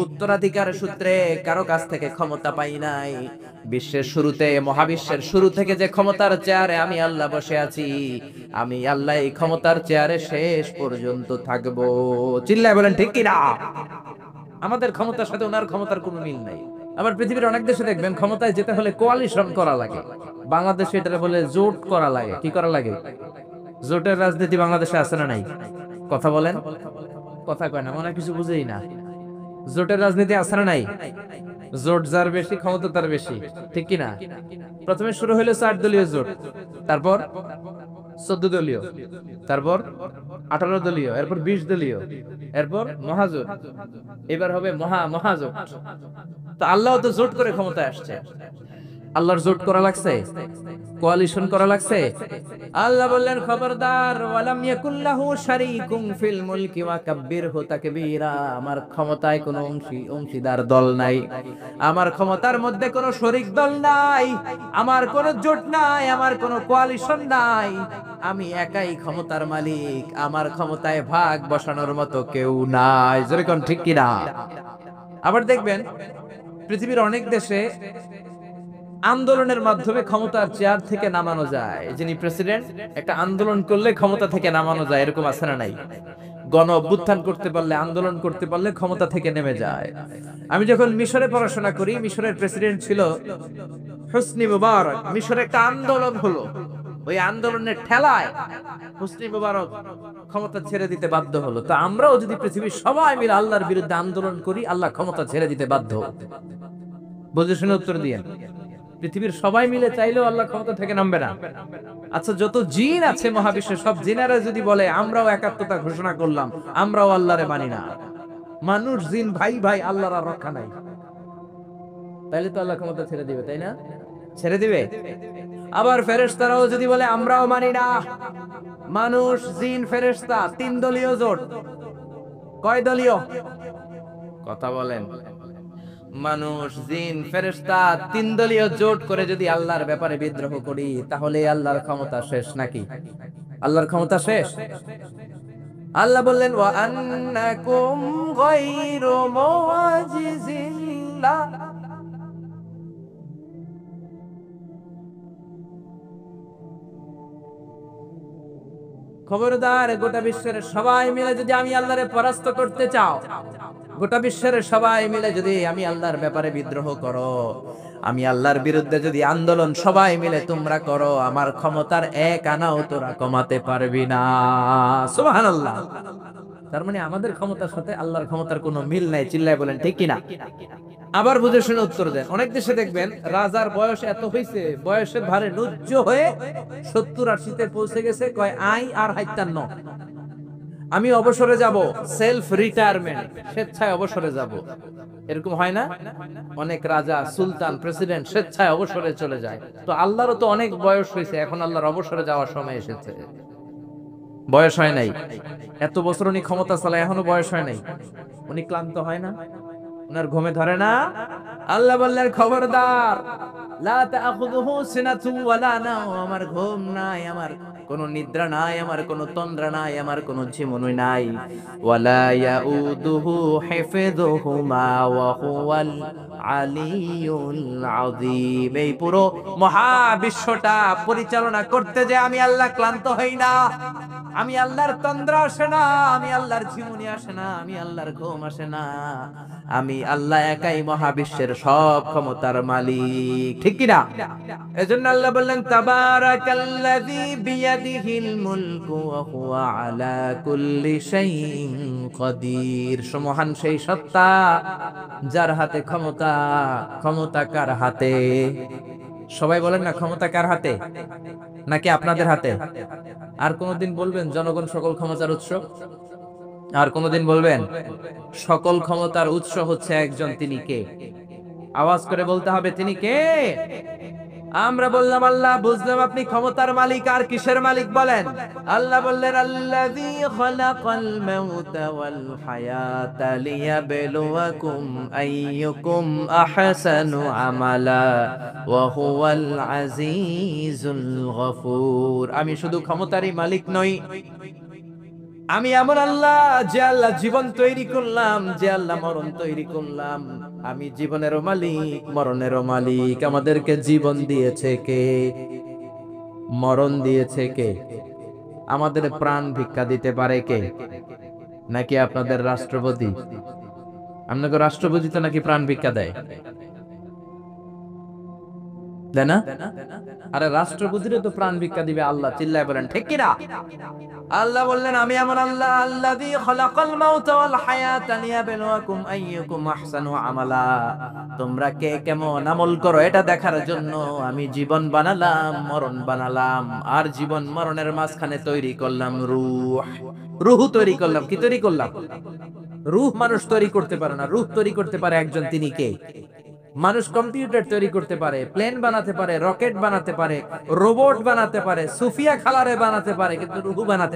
Speaker 1: উত্তরাধিকার সূত্রে কারো কাছ থেকে ক্ষমতা পাই নাই। বিশ্বের শুরুতে, মহাবিশ্বের শুরু থেকে যে ক্ষমতার চেয়ারে আমি আল্লাহ বসে আছি, আমি আল্লাহ এই ক্ষমতার চেয়ারে শেষ পর্যন্ত থাকবো। চিল্লায় বলেন ঠিক কি না? আমাদের ক্ষমতার সাথে ওনার ক্ষমতার কোনো মিল নাই। আবার পৃথিবীর অনেক দেশে দেখবেন ক্ষমতায় যেতে হলে কোয়ালিশন করা লাগে। বাংলাদেশে এটা বলে জোট করা লাগে। কি করা লাগে? জোটের রাজনীতি বাংলাদেশে আছে না নাই? কথা বলেন। কথা কয় না, মনে কিছু বুঝেই না। জোটের রাজনীতি আছে না নাই? জোট যার বেশি ক্ষমতা তার বেশি, ঠিক কি না? প্রথমে শুরু হলো 4 দলীয় জোট, তারপর 14 দলীয়, তারপর 18 দলীয়, এরপর 20 দলীয়, এরপর মহাজোট, এবার হবে মহাজোট। তো আল্লাহ তো জোট করে ক্ষমতায় আসছে। আল্লাহর জোট করা লাগছে, কোয়ালিশন করা লাগছে। আল্লাহ বললেন, খবরদার, ওয়ালাম ইয়াকুল্লাহু শারীকুম ফিল মুলকি ওয়া কাব্বিরহু তাকবীরা। আমার ক্ষমতায় কোনো অংশীদার দল নাই, আমার ক্ষমতার মধ্যে কোনো শরীক দল নাই, আমার কোনো জোট নাই, আমার কোনো কোয়ালিশন নাই। আমি একাই ক্ষমতার মালিক, আমার ক্ষমতায় ভাগ বসানোর মতো কেউ নাই। জোরে কোন ঠিক কি না? আবার দেখবেন পৃথিবীর অনেক দেশে আন্দোলনের মাধ্যমে ক্ষমতার চেয়ার থেকে নামানো যায়। যিনি প্রেসিডেন্ট, একটা আন্দোলন করলে ক্ষমতা থেকে নামানো যায়, এরকম আছে না নাই? গণ অভ্যুত্থান করতে পারলে, আন্দোলন করতে পারলে ক্ষমতা থেকে নেমে যায়। আমি যখন মিশরে পড়াশোনা করি, মিশরের প্রেসিডেন্ট ছিল হোসনি মুবারক। মিশরে একটা আন্দোলন হলো, ওই আন্দোলনের ঠেলায় হোসনি মুবারক ক্ষমতা ছেড়ে দিতে বাধ্য হলো। তো আমরাও যদি পৃথিবীর সবাই মিলে আল্লাহর বিরুদ্ধে আন্দোলন করি, আল্লাহ ক্ষমতা ছেড়ে দিতে বাধ্য। বুঝে শুনে উত্তর দিয়েন। পৃথিবীর সবাই মিলে চাইলেও আল্লাহ ক্ষমতা থেকে নামবে না। আচ্ছা, যত জিন আছে মহাবিশ্বে, সব জিনেরা যদি বলে আমরাও একাত্মতা ঘোষণা করলাম, আমরাও আল্লাহরে মানি না, মানুষ জিন ভাই ভাই, আল্লাহর আর রক্ষা নাই, তাইলে তো আল্লাহ ক্ষমতা ছেড়ে দিবে, তাই না? ছেড়ে দিবে। আবার ফেরেশতারাও যদি বলে আমরাও মানি না, মানুষ জিন ফেরেশতা তিন দলীয় জোট। কয় দলীয়? কথা বলেন। মানুষ জিন ফেরেশতা তিন দলীয় জোট করে যদি আল্লাহর ব্যাপারে বিদ্রোহ করি, তাহলে আল্লাহর ক্ষমতা শেষ নাকি? আল্লাহর ক্ষমতা শেষ? আল্লাহ বললেন ওয়া আন্নাকুম গায়রু মুআজিজিল্লাহ। খবরদার, গোটা বিশ্বের সবাই মিলে যদি আমি আল্লাহরে পরাস্ত করতে চাও, গোটা বিশ্বের সবাই মিলে যদি আমি আল্লাহর ব্যাপারে বিদ্রোহ করো, আমি আল্লাহর বিরুদ্ধে যদি আন্দোলন সবাই মিলে তোমরা করো, আমার ক্ষমতার এক আনাও তোরা কমাতে পারবি না। সুবহানাল্লাহ। তার মানে আমাদের ক্ষমতার সাথে আল্লাহর ক্ষমতার কোনো মিল নাই। চিল্লায় বলেন ঠিক কিনা? আবার বুঝে শুনে উত্তর দেন। অনেক দেশে দেখবেন রাজার বয়স এত হয়েছে, বয়সের ভারে নুজ্জ হয়ে 70-80-তে পৌঁছে গেছে, কয় আই আর হাইতান্ন, আমি অবসরে যাব, সেলফ রিটায়ারমেন্ট, স্বেচ্ছায় অবসরে যাব। এরকম হয় না? অনেক রাজা, সুলতান, প্রেসিডেন্ট স্বেচ্ছায় অবসরে চলে যায়। তো আল্লাহরও তো অনেক বয়স হয়েছে, এখন আল্লাহর অবসরে যাওয়ার সময় এসেছে। বয়স হয় নাই, এত বছর উনি ক্ষমতা চালায়, এখনো বয়স হয় নাই। উনি ক্লান্ত হয় না? উনার ঘুমে ধরে না? আল্লাহ বললেন খবরদার, লা তাখুযুহু সিনাতু ওয়ালা নাওম, আমার ঘুম নাই, আমার কোনো নিদ্রা নাই, আমার কোনো তন্দ্রা নাই, আমার কোনো ঝিমুনি নাই। ওয়ালা ইয়াউদুহু হিফযুহুমা ওয়া হুয়াল আলিয়ুল আযীম। এই পুরো মহাবিশ্বটা পরিচালনা করতে যে আমি আল্লাহ ক্লান্ত হই না, আমি আল্লাহর তন্দ্রা আসে না, আমি আল্লাহর ঝিমুনি আসে না, আমি আল্লাহর ঘুম আসে না। আমি আল্লাহ একাই মহাবিশ্বের সব ক্ষমতার মালিক। ঠিক কি না? এজন্য আল্লাহ বললেন তাবারাকাল্লাযী বিয়াদিহিল মুলকু ওয়া হুয়া আলা কুল্লি শাইইন কাদির। মহান সেই সত্তা যার হাতে ক্ষমতা। ক্ষমতা কার হাতে? সবাই বলেন না, ক্ষমতা কার হাতে? নাকি আপনাদের হাতে? আর কোনদিন বলবেন জনগণ সকল ক্ষমতার উৎস? আর কোনদিন বলবেন সকল ক্ষমতার উৎস হচ্ছে একজন, তিনি কে? আওয়াজ করে বলতে হবে তিনি কে? আমরা বললাম আল্লাহ, বুঝলাম আপনি ক্ষমতার মালিক, আর কিসের মালিক বলেন? আল্লাহ বললেন আল্লাযী খালাকাল মাউতা ওয়াল হায়াতা লিয়াবলুয়াকুম আইয়ুকুম আহসানু আমালা ওয়া হুয়াল আজিজুল গফুর। আমি শুধু ক্ষমতারই মালিক নই, আমি এমন আল্লাহ যে আল্লাহ জীবন তৈরি করলাম, যে আল্লাহ মরণ তৈরি করলাম। আমি জীবনেরও মালিক, মরণেরও মালিক। আমাদেরকে জীবন দিয়েছে কে? মরণ দিয়েছে কে? আমাদের প্রাণ ভিক্ষা দিতে পারে কে? নাকি আপনাদের রাষ্ট্রপতি? আপনাদের রাষ্ট্রপতি তো নাকি প্রাণ ভিক্ষা দেয়, দেয় না? আরে রাষ্ট্রপতিরে তো প্রাণ ভিক্ষা দিবে আল্লাহ। চিল্লায় বলেন ঠিক কিনা? আল্লাহ বললেন আমি এমন আল্লাহ আল্লাযী খালাকাল মাউতা ওয়াল হায়াতা লিয়াবলুয়াকুম আইয়ুকুম আহসানু আমালা। তোমরা কে কেমন আমল করো এটা দেখার জন্য আমি জীবন বানালাম, মরণ বানালাম, আর জীবন মরণের মাঝখানে তৈরি করলাম রূহ। রূহ তৈরি করলাম। কি তৈরি করলাম? রূহ মানুষ তৈরি করতে পারে না, রূহ তৈরি করতে পারে একজন, তিনি কে? মানুষ কম্পিউটার তৈরি করতে পারে, প্লেন বানাতে পারে, রকেট বানাতে পারে, রোবট বানাতে পারে, সুফিয়া খালারে বানাতে পারে, কিন্তু রূহ বানাতে